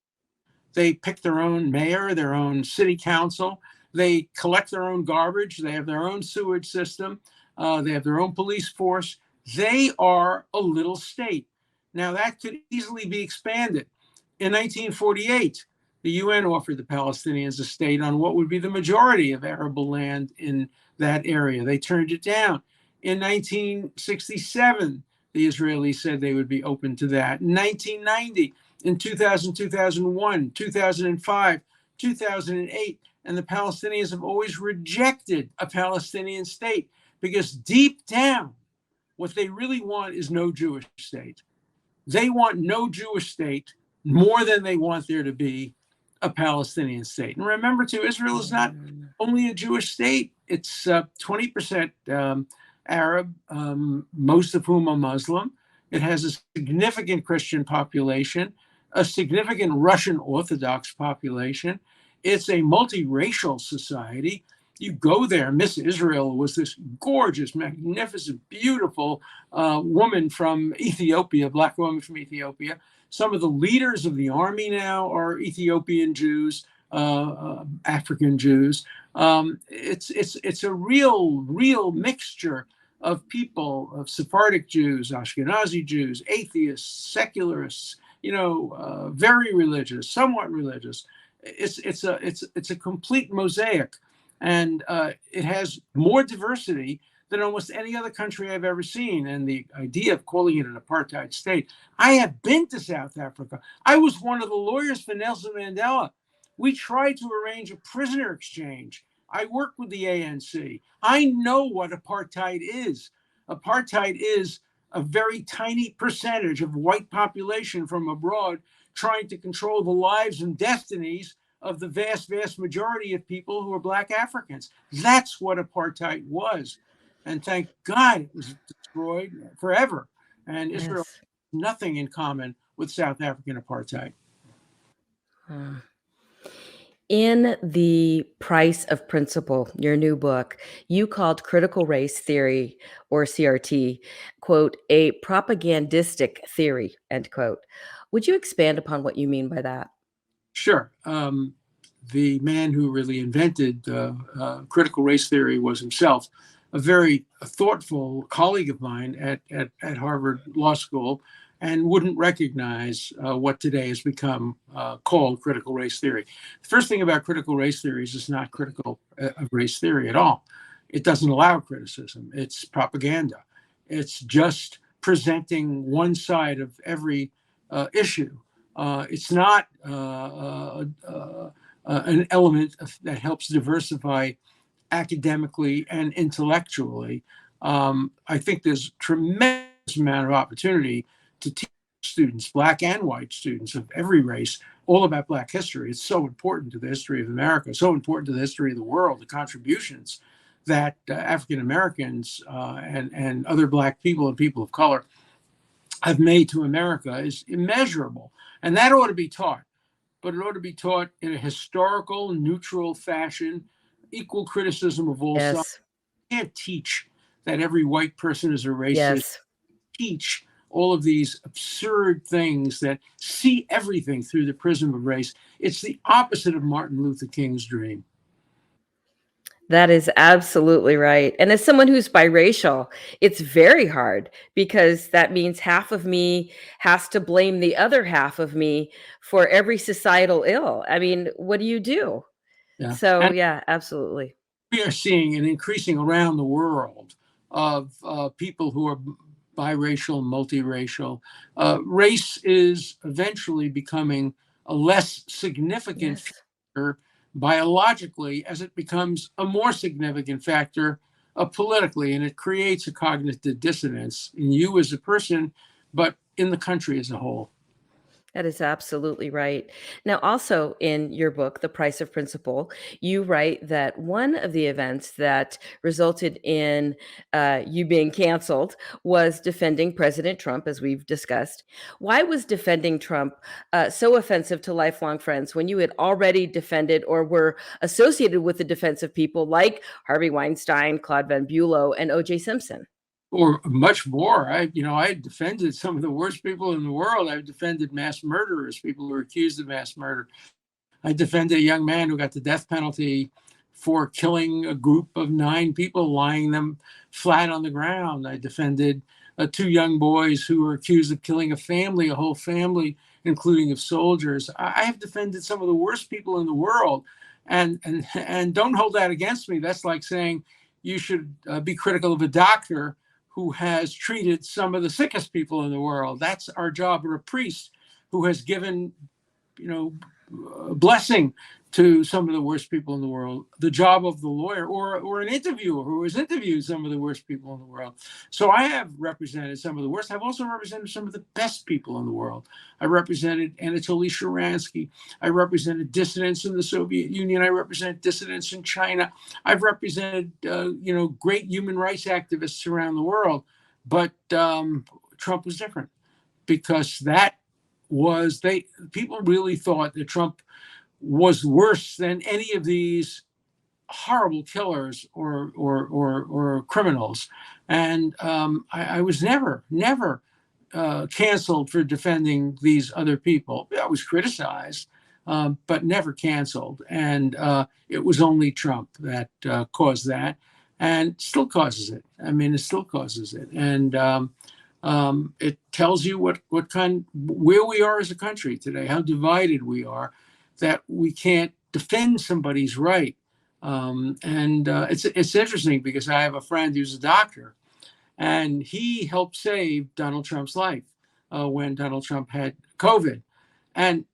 They pick their own mayor, their own city council. They collect their own garbage. They have their own sewage system. They have their own police force. They are a little state. Now, that could easily be expanded. In 1948, the UN offered the Palestinians a state on what would be the majority of arable land in that area. They turned it down. In 1967, the Israelis said they would be open to that. In 1990, in 2000, 2001, 2005, 2008. And the Palestinians have always rejected a Palestinian state because deep down, what they really want is no Jewish state. They want no Jewish state more than they want there to be a Palestinian state. And remember, too, Israel is not only a Jewish state, it's 20% Arab, most of whom are Muslim. It has a significant Christian population, a significant Russian Orthodox population. It's a multiracial society. You go there, Miss Israel was this gorgeous, magnificent, beautiful woman from Ethiopia, Black woman from Ethiopia. Some of the leaders of the army now are Ethiopian Jews, African Jews. It's a real mixture of people, of Sephardic Jews, Ashkenazi Jews, atheists, secularists, very religious, somewhat religious. It's a complete mosaic, and it has more diversity than almost any other country I've ever seen. And the idea of calling it an apartheid state, I have been to South Africa. I was one of the lawyers for Nelson Mandela. We tried to arrange a prisoner exchange. I worked with the ANC. I know what apartheid is. Apartheid is a very tiny percentage of white population from abroad trying to control the lives and destinies of the vast majority of people who are Black Africans. That's what apartheid was. And thank God it was destroyed forever. And Israel has nothing in common with South African apartheid. In The Price of Principle, your new book, you called critical race theory, or CRT, quote, a propagandistic theory, end quote. Would you expand upon what you mean by that? Sure. The man who really invented critical race theory was himself a very thoughtful colleague of mine at Harvard Law School, and wouldn't recognize what today has become called critical race theory. The first thing about critical race theory is it's not critical of race theory at all. It doesn't allow criticism. It's propaganda. It's just presenting one side of every issue. It's not an element that helps diversify academically and intellectually. I think there's tremendous amount of opportunity to teach students, Black and white students of every race, all about Black history. It's so important to the history of America, so important to the history of the world, the contributions that African Americans and other Black people and people of color have made to America is immeasurable. And that ought to be taught, but it ought to be taught in a historical, neutral fashion, equal criticism of all sides. You can't teach that every white person is a racist. Teach all of these absurd things that see everything through the prism of race. It's the opposite of Martin Luther King's dream. That is absolutely right. And as someone who's biracial, it's very hard because that means half of me has to blame the other half of me for every societal ill. I mean, what do you do? Yeah. So, and absolutely. We are seeing an increasing around the world of people who are biracial, multiracial. Race is eventually becoming a less significant factor biologically as it becomes a more significant factor politically, and it creates a cognitive dissonance in you as a person, but in the country as a whole. That is absolutely right. Now, also in your book, The Price of Principle, you write that one of the events that resulted in you being canceled was defending President Trump, as we've discussed. Why was defending Trump so offensive to lifelong friends when you had already defended or were associated with the defense of people like Harvey Weinstein, Claude Van Bulow, and O.J. Simpson? Or much more. I defended some of the worst people in the world. I've defended mass murderers, people who are accused of mass murder. I defended a young man who got the death penalty for killing a group of 9 people, lying them flat on the ground. I defended 2 young boys who were accused of killing a whole family, including of soldiers. I have defended some of the worst people in the world. And don't hold that against me. That's like saying you should be critical of a doctor who has treated some of the sickest people in the world. That's our job, or a priest who has given, blessing to some of the worst people in the world, the job of the lawyer, or an interviewer who has interviewed some of the worst people in the world. So I have represented some of the worst. I've also represented some of the best people in the world. I represented Anatoly Sharansky. I represented dissidents in the Soviet Union. I represented dissidents in China. I've represented, great human rights activists around the world. But Trump was different, because people really thought that Trump was worse than any of these horrible killers or criminals. And I was never canceled for defending these other people. I was criticized, but never canceled. And it was only Trump that caused that, and still causes it. I mean, it still causes it. And it tells you where we are as a country today, how divided we are, that we can't defend somebody's right. It's interesting, because I have a friend who's a doctor, and he helped save Donald Trump's life when Donald Trump had COVID. And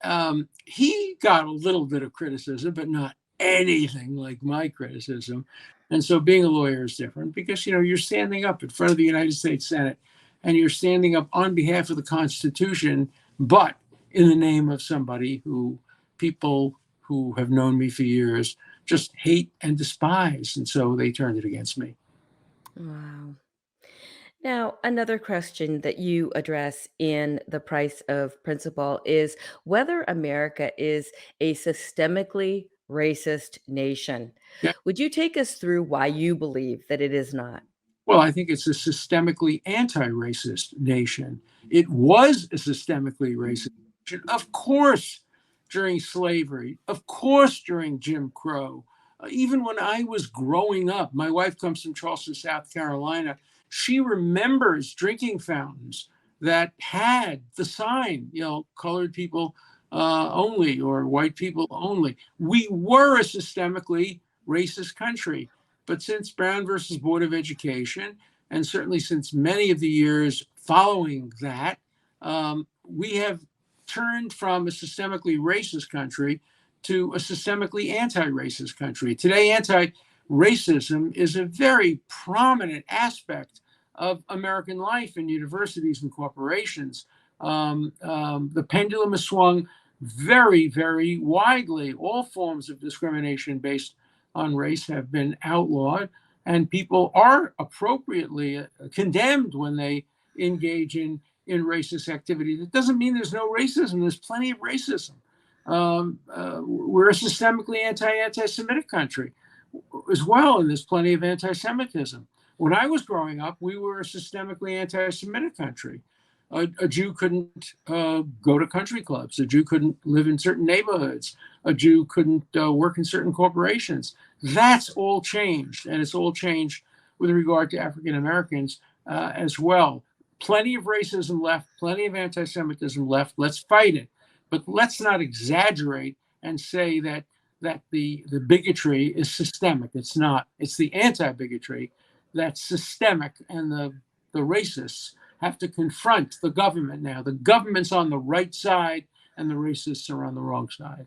he got a little bit of criticism, but not anything like my criticism. And so being a lawyer is different, because, you're standing up in front of the United States Senate, and you're standing up on behalf of the Constitution, but in the name of somebody who people who have known me for years just hate and despise. And so they turned it against me. Wow. Now, another question that you address in The Price of Principle is whether America is a systemically racist nation. Yeah. Would you take us through why you believe that it is not? Well, I think it's a systemically anti-racist nation. It was a systemically racist nation, of course, during slavery, of course, during Jim Crow. Even when I was growing up, my wife comes from Charleston, South Carolina. She remembers drinking fountains that had the sign, colored people only, or white people only. We were a systemically racist country. But since Brown versus Board of Education, and certainly since many of the years following that, we have turned from a systemically racist country to a systemically anti-racist country. Today, anti-racism is a very prominent aspect of American life in universities and corporations. The pendulum has swung very, very widely. All forms of discrimination based on race have been outlawed, and people are appropriately condemned when they engage in racist activity. That doesn't mean there's no racism. There's plenty of racism. We're a systemically anti-Semitic country as well, and there's plenty of anti-Semitism. When I was growing up, we were a systemically anti-Semitic country. A Jew couldn't go to country clubs. A Jew couldn't live in certain neighborhoods. A Jew couldn't work in certain corporations. That's all changed, and it's all changed with regard to African Americans as well. Plenty of racism left, plenty of anti-Semitism left. Let's fight it, but let's not exaggerate and say that the bigotry is systemic. It's not. It's the anti-bigotry that's systemic, and the racists have to confront the government now. The government's on the right side, and the racists are on the wrong side.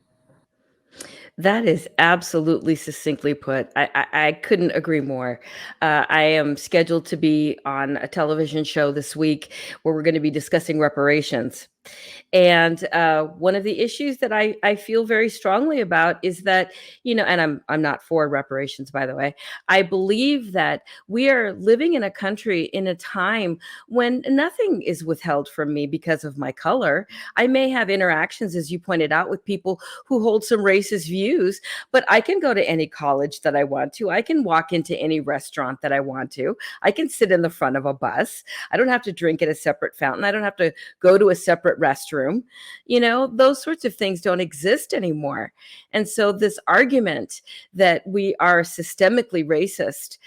That is absolutely succinctly put. I couldn't agree more. I am scheduled to be on a television show this week where we're going to be discussing reparations. And one of the issues that I feel very strongly about is that, and I'm not for reparations, by the way. I believe that we are living in a country in a time when nothing is withheld from me because of my color. I may have interactions, as you pointed out, with people who hold some racist views, but I can go to any college that I want to. I can walk into any restaurant that I want to. I can sit in the front of a bus. I don't have to drink at a separate fountain. I don't have to go to a separate restroom. Those sorts of things don't exist anymore. And so this argument that we are systemically racist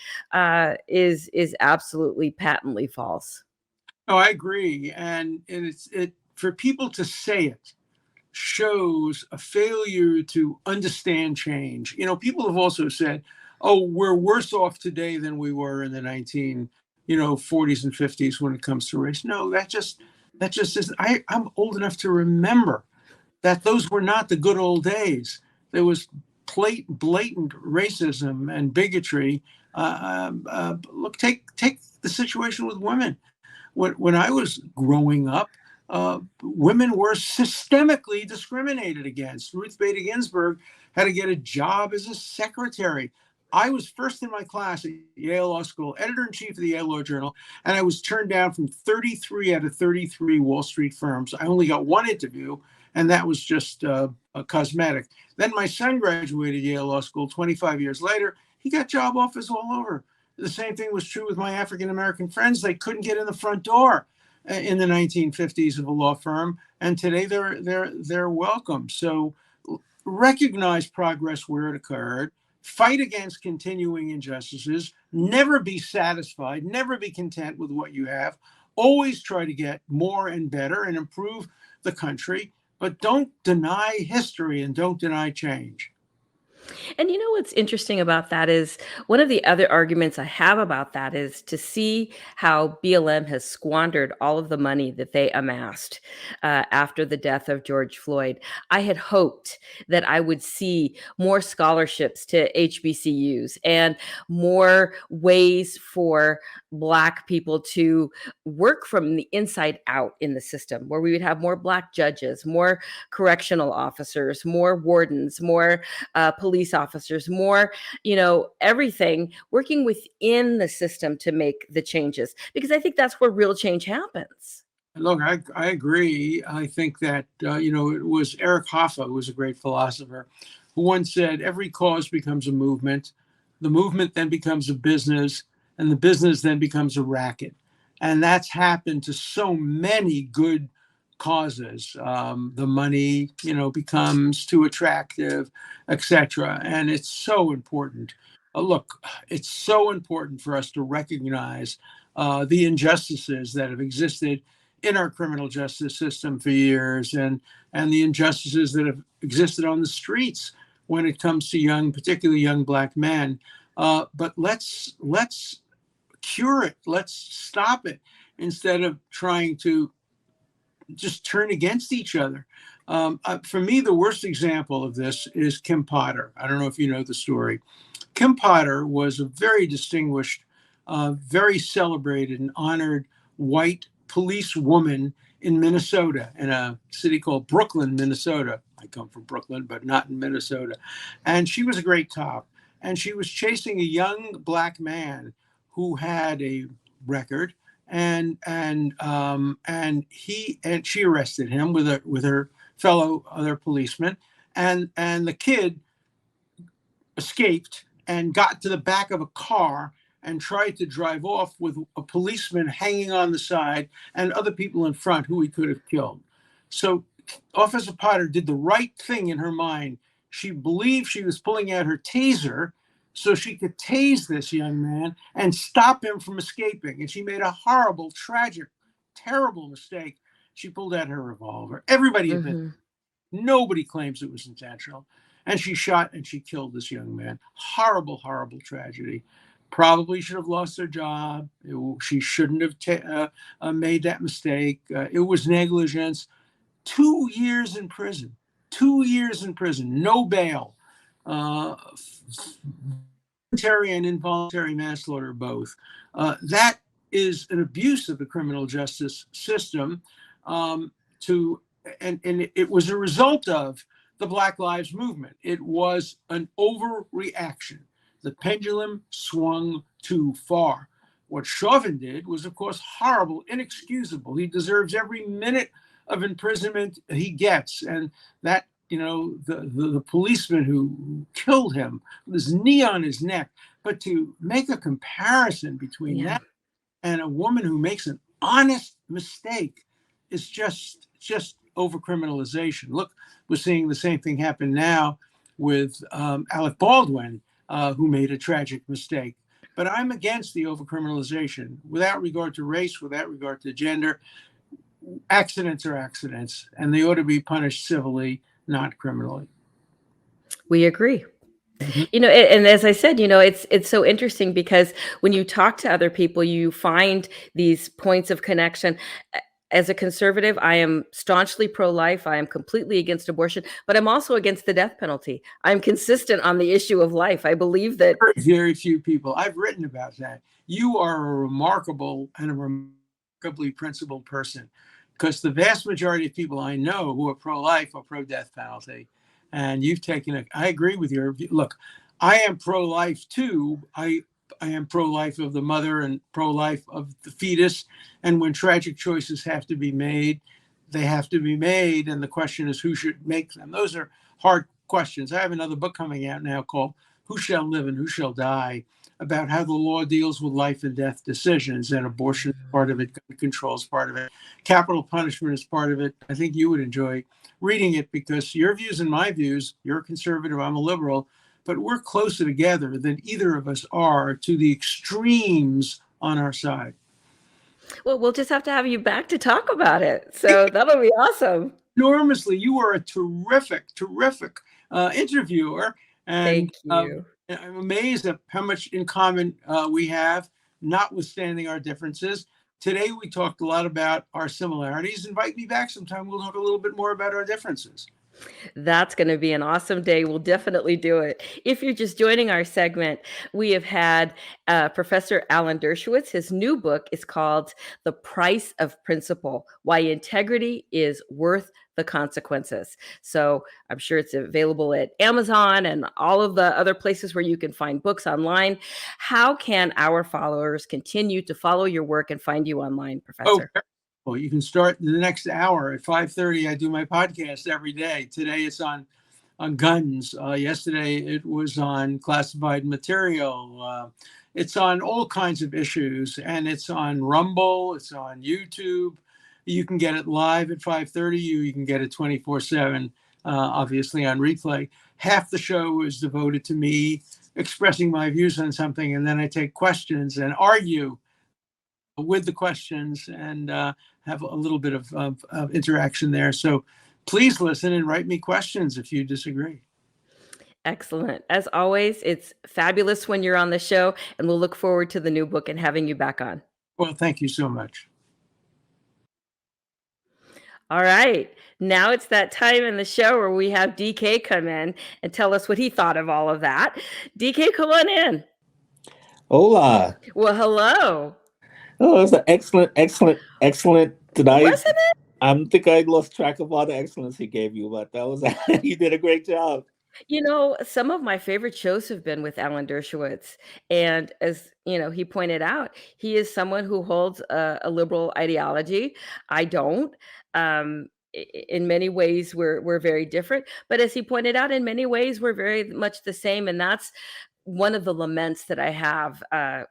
is absolutely patently false. Oh, I agree. And it for people to say it shows a failure to understand change. People have also said, oh, we're worse off today than we were in the 40s and 50s when it comes to race. No, That just is, I'm old enough to remember that those were not the good old days. There was blatant racism and bigotry. Look, take the situation with women. When I was growing up, women were systemically discriminated against. Ruth Bader Ginsburg had to get a job as a secretary. I was first in my class at Yale Law School, editor in chief of the Yale Law Journal, and I was turned down from 33 out of 33 Wall Street firms. I only got one interview, and that was just a cosmetic. Then my son graduated Yale Law School 25 years later. He got job offers all over. The same thing was true with my African American friends. They couldn't get in the front door in the 1950s of a law firm, and today they're welcome. So recognize progress where it occurred, fight against continuing injustices, never be satisfied, never be content with what you have, always try to get more and better and improve the country, but don't deny history and don't deny change. And you know what's interesting about that is one of the other arguments I have about that is to see how BLM has squandered all of the money that they amassed after the death of George Floyd. I had hoped that I would see more scholarships to HBCUs and more ways for Black people to work from the inside out in the system, where we would have more Black judges, more correctional officers, more wardens, more police officers, more, everything working within the system to make the changes, because I think that's where real change happens. Look, I agree. I think that, it was Eric Hoffa, who was a great philosopher, who once said, every cause becomes a movement. The movement then becomes a business, and the business then becomes a racket. And that's happened to so many good causes. The money, becomes too attractive, etc. And it's so important. Look, it's so important for us to recognize the injustices that have existed in our criminal justice system for years, and the injustices that have existed on the streets when it comes to particularly young Black men. But let's cure it. Let's stop it instead of trying to just turn against each other. For me, the worst example of this is Kim Potter. I don't know if you know the story. Kim Potter was a very distinguished, very celebrated and honored white police woman in Minnesota, in a city called Brooklyn, Minnesota. I come from Brooklyn, but not in Minnesota. And she was a great cop. And she was chasing a young Black man who had a record, and she arrested him with her fellow other policemen, and the kid escaped and got to the back of a car and tried to drive off with a policeman hanging on the side and other people in front who he could have killed. So Officer Potter did the right thing in her mind. She believed she was pulling out her taser so she could tase this young man and stop him from escaping. And she made a horrible, tragic, terrible mistake. She pulled out her revolver. Everybody admitted. Nobody claims it was intentional. And she shot and she killed this young man. Horrible, horrible tragedy. Probably should have lost her job. She shouldn't have made that mistake. It was negligence. 2 years in prison. 2 years in prison. No bail. Voluntary and involuntary manslaughter both. That is an abuse of the criminal justice system. And it was a result of the Black Lives Movement. It was an overreaction. The pendulum swung too far. What Chauvin did was, of course, horrible, inexcusable. He deserves every minute of imprisonment he gets. And that, the policeman who killed him with his knee on his neck. But to make a comparison between that and a woman who makes an honest mistake is just overcriminalization. Look, we're seeing the same thing happen now with Alec Baldwin, who made a tragic mistake. But I'm against the overcriminalization without regard to race, without regard to gender. Accidents are accidents, and they ought to be punished civilly, not criminally. We agree. And as I said, it's so interesting because when you talk to other people, you find these points of connection. As a conservative, I am staunchly pro-life. I am completely against abortion, but I'm also against the death penalty. I'm consistent on the issue of life. I believe that Very, very few people. I've written about that. You are a remarkable and a remarkably principled person, because the vast majority of people I know who are pro-life are pro-death penalty. And you've taken a, I agree with your view. Look, I am pro-life too. I am pro-life of the mother and pro-life of the fetus. And when tragic choices have to be made, they have to be made. And the question is, who should make them? Those are hard questions. I have another book coming out now called Who Shall Live and Who Shall Die, about how the law deals with life and death decisions, and abortion is part of it, gun control is part of it, capital punishment is part of it. I think you would enjoy reading it, because your views and my views, you're a conservative, I'm a liberal, but we're closer together than either of us are to the extremes on our side. well, we'll just have to have you back to talk about it. So that'll be awesome. Enormously. You are a terrific, terrific interviewer. And Thank you. I'm amazed at how much in common we have, notwithstanding our differences. Today, we talked a lot about our similarities. Invite me back sometime. We'll talk a little bit more about our differences. That's going to be an awesome day. We'll definitely do it. If you're just joining our segment, we have had Professor Alan Dershowitz. His new book is called The Price of Principle: Why Integrity is Worth the Consequences. So I'm sure it's available at Amazon and all of the other places where you can find books online. How can our followers continue to follow your work and find you online, Oh, Professor? well, you can start the next hour at 5:30. I do my podcast every day. Today it's on guns. Yesterday it was on classified material. It's on all kinds of issues, and it's on Rumble. It's on YouTube. You can get it live at 5:30. You can get it 24/7, obviously on replay. Half the show is devoted to me expressing my views on something, and then I take questions and argue with the questions, and have a little bit of interaction there. So please listen and write me questions if you disagree. Excellent. As always, it's fabulous when you're on the show, and we'll look forward to the new book and having you back on. Well, thank you so much. All right. Now it's that time in the show where we have DK come in and tell us what he thought of all of that. DK, come on in. Hola. Well, hello. Oh, it's an excellent tonight. Wasn't it? I think I lost track of all the excellence he gave you, but that was you did a great job. You know, some of my favorite shows have been with Alan Dershowitz. And as you know, he pointed out, he is someone who holds a liberal ideology. I don't. In many ways, we're very different. But as he pointed out, in many ways, we're very much the same. And that's one of the laments that I have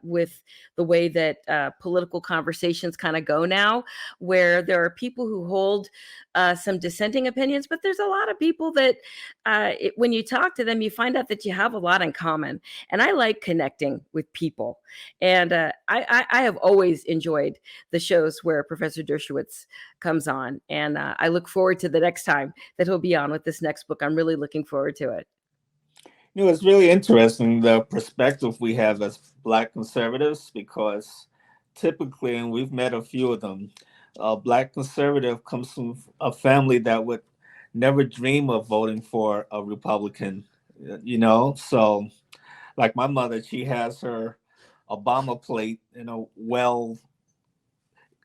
with the way that political conversations kind of go now, where there are people who hold some dissenting opinions, but there's a lot of people that when you talk to them, you find out that you have a lot in common. And I like connecting with people. And I have always enjoyed the shows where Professor Dershowitz comes on. And I look forward to the next time that he'll be on with this next book. I'm really looking forward to it. You know, it's really interesting the perspective we have as Black conservatives, because typically, and we've met a few of them, a Black conservative comes from a family that would never dream of voting for a Republican, you know? So, like my mother, she has her Obama plate in a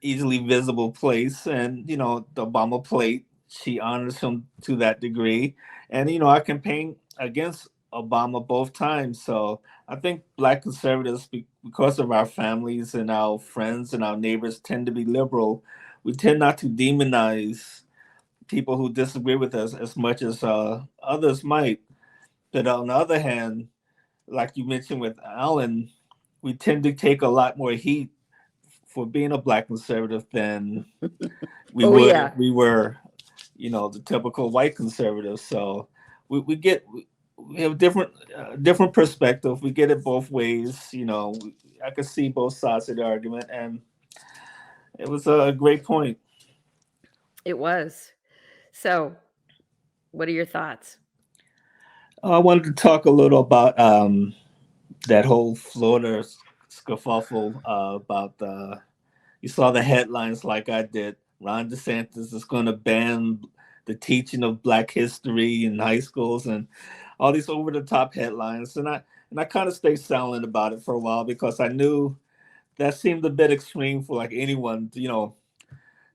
easily visible place. And, you know, the Obama plate, she honors him to that degree. And, you know, I campaigned against Obama both times. So I think Black conservatives, because of our families and our friends and our neighbors tend to be liberal, we tend not to demonize people who disagree with us as much as others might. But on the other hand, like you mentioned with Alan, we tend to take a lot more heat for being a Black conservative than we would if we were, you know, the typical white conservative. So we have different perspective. We get it both ways. You know, I could see both sides of the argument, and it was a great point. It was. So, what are your thoughts? I wanted to talk a little about that whole Florida skerfuffle about you saw the headlines like I did. Ron DeSantis is going to ban the teaching of Black history in high schools and all these over-the-top headlines. And I kind of stayed silent about it for a while because I knew that seemed a bit extreme for like anyone.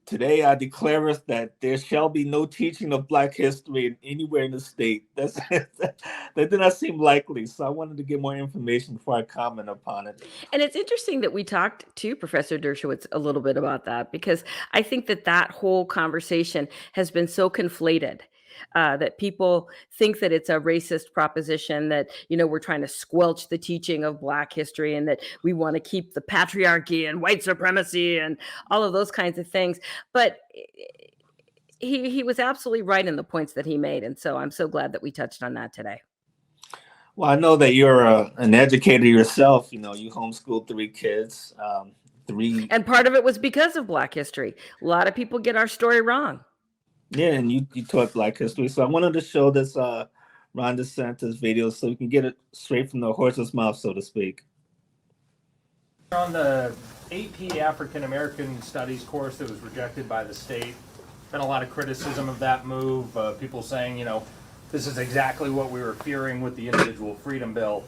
Today I declare that there shall be no teaching of Black history anywhere in the state. That did not seem likely. So I wanted to get more information before I comment upon it. And it's interesting that we talked to Professor Dershowitz a little bit about that, because I think that whole conversation has been so conflated. That people think that it's a racist proposition, that, we're trying to squelch the teaching of Black history, and that we want to keep the patriarchy and white supremacy and all of those kinds of things. But he was absolutely right in the points that he made. And so I'm so glad that we touched on that today. Well, I know that you're an educator yourself. You homeschooled 3 kids. And part of it was because of Black history. A lot of people get our story wrong. Yeah, and you taught Black history. So I wanted to show this Ron DeSantis video so we can get it straight from the horse's mouth, so to speak. On the AP African American Studies course that was rejected by the state, been a lot of criticism of that move. People saying, this is exactly what we were fearing with the individual freedom bill.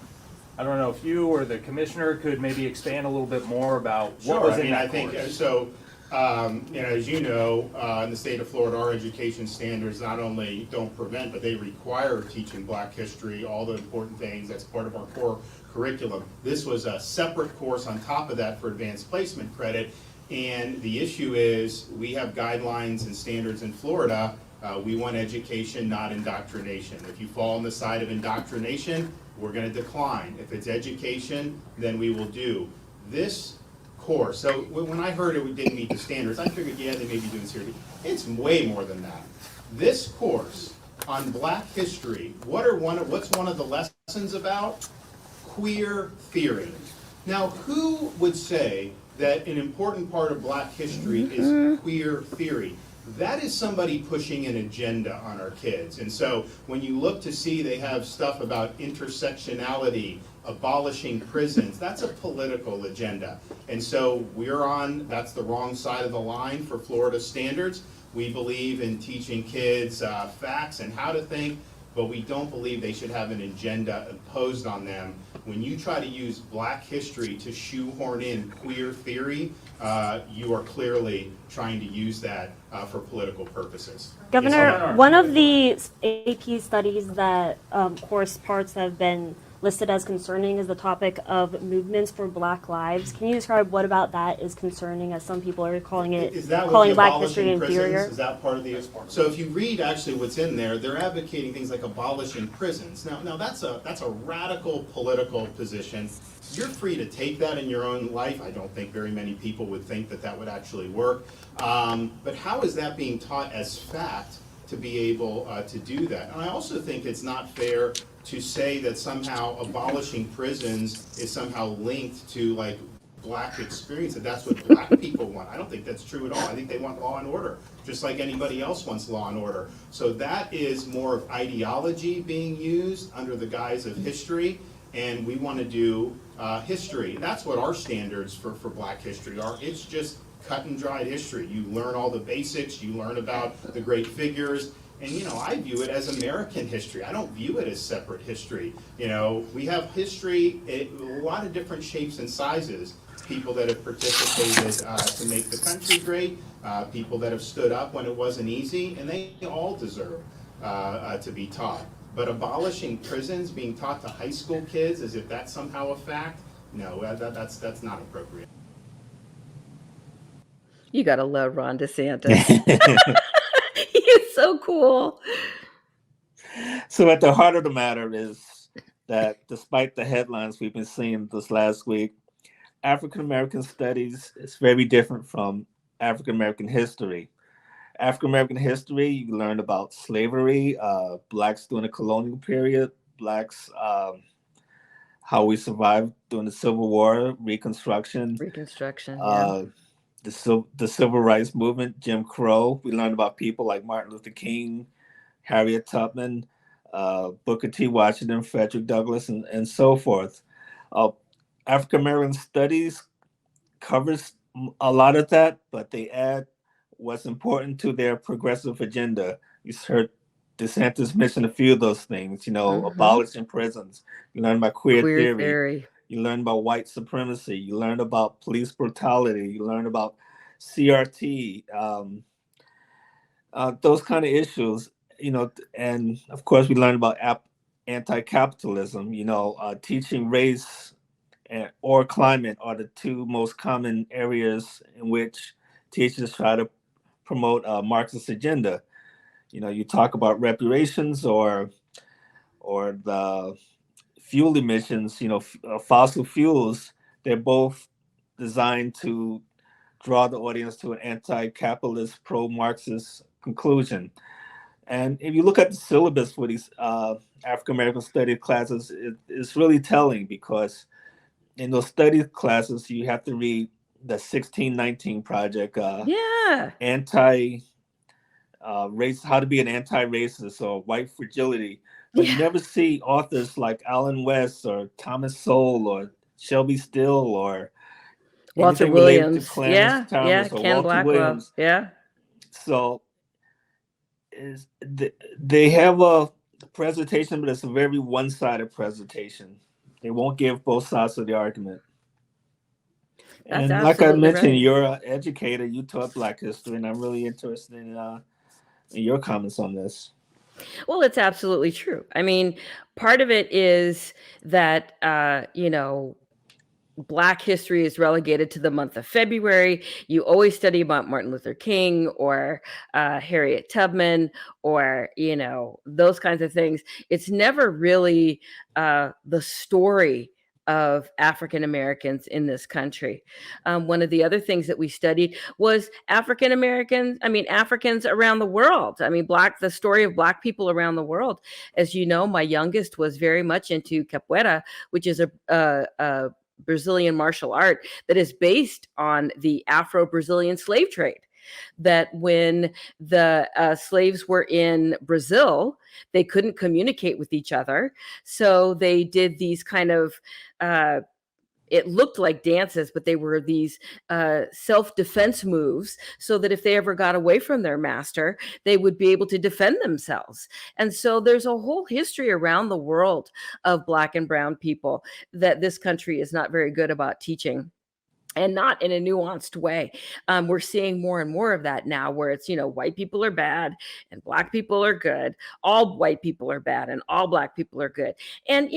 I don't know if you or the commissioner could maybe expand a little bit more about what was in that course. I think so. As you know, in the state of Florida, our education standards not only don't prevent, but they require teaching Black history, all the important things. That's part of our core curriculum. This was a separate course on top of that for advanced placement credit. And the issue is we have guidelines and standards in Florida. We want education, not indoctrination. If you fall on the side of indoctrination, we're going to decline. If it's education, then we will do. This course, so when I heard it didn't meet the standards, I figured, yeah, they may be doing this here. It's way more than that. This course on Black history, what's one of the lessons about? Queer theory. Now, who would say that an important part of Black history is queer theory? That is somebody pushing an agenda on our kids. And so when you look to see they have stuff about intersectionality, abolishing prisons, that's a political agenda. And so that's the wrong side of the line for Florida standards. We believe in teaching kids facts and how to think, but we don't believe they should have an agenda imposed on them. When you try to use Black history to shoehorn in queer theory, you are clearly trying to use that for political purposes. Governor, one of the AP studies that course parts have been listed as concerning is the topic of movements for Black lives. Can you describe what about that is concerning, as some people are calling Black history inferior? Is that part of the? So if you read actually what's in there, they're advocating things like abolishing prisons. Now that's a radical political position. You're free to take that in your own life. I don't think very many people would think that would actually work. But how is that being taught as fact to be able to do that? And I also think it's not fair to say that somehow abolishing prisons is somehow linked to like Black experience, that that's what Black people want. I don't think that's true at all. I think they want law and order, just like anybody else wants law and order. So that is more of ideology being used under the guise of history, and we want to do history. That's what our standards for Black history are. It's just cut and dried history. You learn all the basics, you learn about the great figures, and I view it as American history. I don't view it as separate history. We have history in a lot of different shapes and sizes. People that have participated to make the country great, people that have stood up when it wasn't easy, and they all deserve to be taught. But abolishing prisons, being taught to high school kids as if that's somehow a fact, no, that's not appropriate. You gotta love Ron DeSantis. He is so cool. So at the heart of the matter is that despite the headlines we've been seeing this last week, African American studies is very different from African American history. African American history, you learn about slavery, Blacks during the colonial period, Blacks, how we survived during the Civil War, Reconstruction. Yeah. The Civil Rights Movement, Jim Crow. We learned about people like Martin Luther King, Harriet Tubman, Booker T. Washington, Frederick Douglass, and so forth. African American studies covers a lot of that, but they add what's important to their progressive agenda. You heard DeSantis mention a few of those things, abolishing prisons. You learn about queer theory. You learn about white supremacy. You learn about police brutality. You learn about CRT, those kind of issues, and of course we learn about anti-capitalism, teaching race or climate are the two most common areas in which teachers try to promote a Marxist agenda. You talk about reparations or the fuel emissions, fossil fuels. They're both designed to draw the audience to an anti-capitalist, pro-Marxist conclusion. And if you look at the syllabus for these African American studies classes, it's really telling, because in those study classes, you have to read the 1619 project, race, how to be an anti-racist, or white fragility. But you never see authors like Alan West or Thomas Sowell or Shelby Still or Walter anything related Williams. to Clarence Thomas or Ken Walter Blackwell. Williams. Yeah. So they have a presentation, but it's a very one-sided presentation. They won't give both sides of the argument. That's and like I mentioned, right. you're an educator. You taught Black history, and I'm really interested in your comments on this. Well, it's absolutely true. I mean, part of it is that, Black history is relegated to the month of February. You always study about Martin Luther King or Harriet Tubman or, those kinds of things. It's never really the story of African Americans in this country. One of the other things that we studied was Africans around the world. The story of Black people around the world. As you know, my youngest was very much into capoeira, which is a Brazilian martial art that is based on the Afro-Brazilian slave trade. That when the slaves were in Brazil, they couldn't communicate with each other. So they did these kind of, it looked like dances, but they were these self-defense moves, so that if they ever got away from their master, they would be able to defend themselves. And so there's a whole history around the world of Black and brown people that this country is not very good about teaching. And not in a nuanced way. We're seeing more and more of that now, where it's, white people are bad and Black people are good. All white people are bad and all Black people are good. And,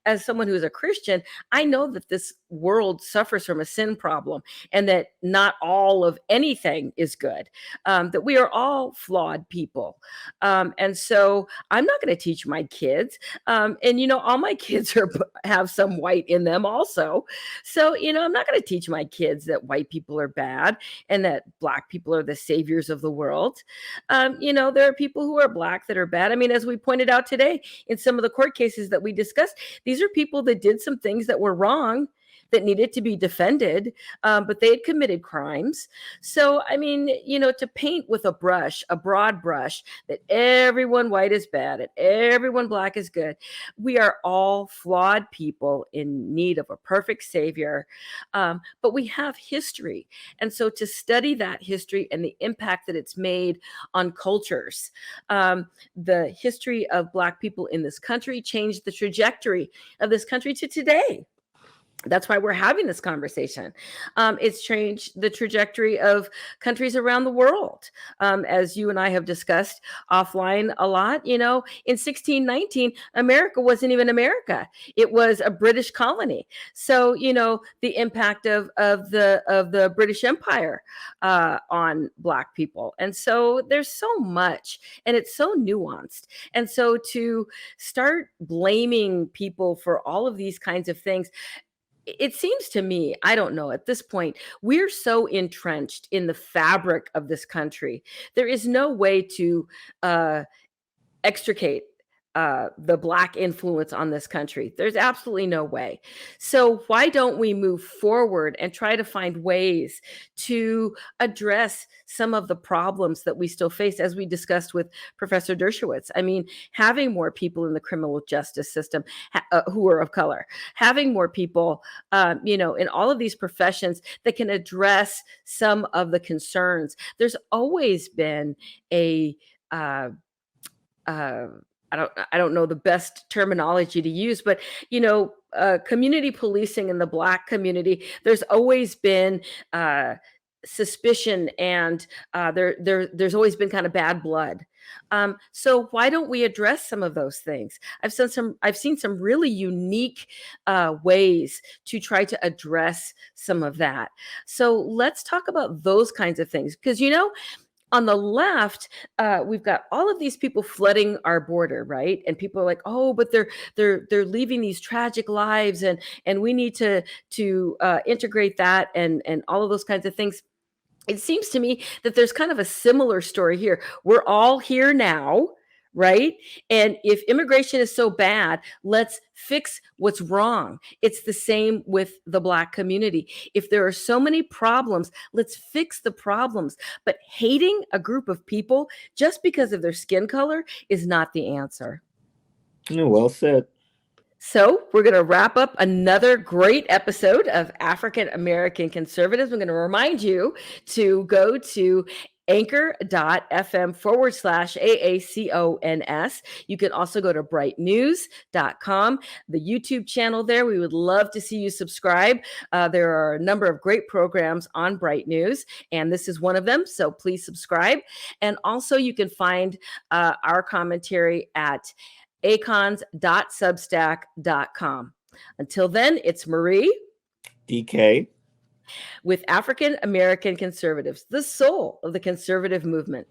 as someone who's a Christian, I know that this world suffers from a sin problem, and that not all of anything is good, that we are all flawed people. And so I'm not going to teach my kids. And, all my kids have some white in them also. So, I'm not going to teach my kids that white people are bad and that Black people are the saviors of the world. There are people who are Black that are bad. As we pointed out today in some of the court cases that we discussed, these are people that did some things that were wrong, that needed to be defended, but they had committed crimes. So, to paint with a broad brush, that everyone white is bad and everyone Black is good. We are all flawed people in need of a perfect savior, but we have history. And so to study that history and the impact that it's made on cultures, the history of Black people in this country changed the trajectory of this country to today. That's why we're having this conversation. It's changed the trajectory of countries around the world. As you and I have discussed offline a lot, in 1619, America wasn't even America. It was a British colony. So, the impact of the British Empire on Black people. And so there's so much, and it's so nuanced. And so to start blaming people for all of these kinds of things, it seems to me, I don't know, at this point, we're so entrenched in the fabric of this country. There is no way to extricate the Black influence on this country. There's absolutely no way. So why don't we move forward and try to find ways to address some of the problems that we still face, as we discussed with Professor Dershowitz? I mean, having more people in the criminal justice system who are of color, having more people, in all of these professions that can address some of the concerns. There's always been a I don't know the best terminology to use, but community policing in the Black community. There's always been suspicion, and there's always been kind of bad blood. So why don't we address some of those things? I've seen some really unique ways to try to address some of that. So let's talk about those kinds of things, because on the left, we've got all of these people flooding our border, right? And people are like, "Oh, but they're leaving these tragic lives, and we need to integrate that and all of those kinds of things." It seems to me that there's kind of a similar story here. We're all here now, right? And if immigration is so bad, let's fix what's wrong. It's the same with the Black community. If there are so many problems, let's fix the problems. But hating a group of people just because of their skin color is not the answer. Well said. So we're going to wrap up another great episode of African American Conservatives. I'm going to remind you to go to anchor.fm/AACONS. You can also go to brightnews.com, the YouTube channel there. We would love to see you subscribe. There are a number of great programs on Bright News, and this is one of them. So please subscribe. And also you can find our commentary at AACONS.substack.com. Until then, it's Marie, DK, with African American Conservatives, the soul of the conservative movement.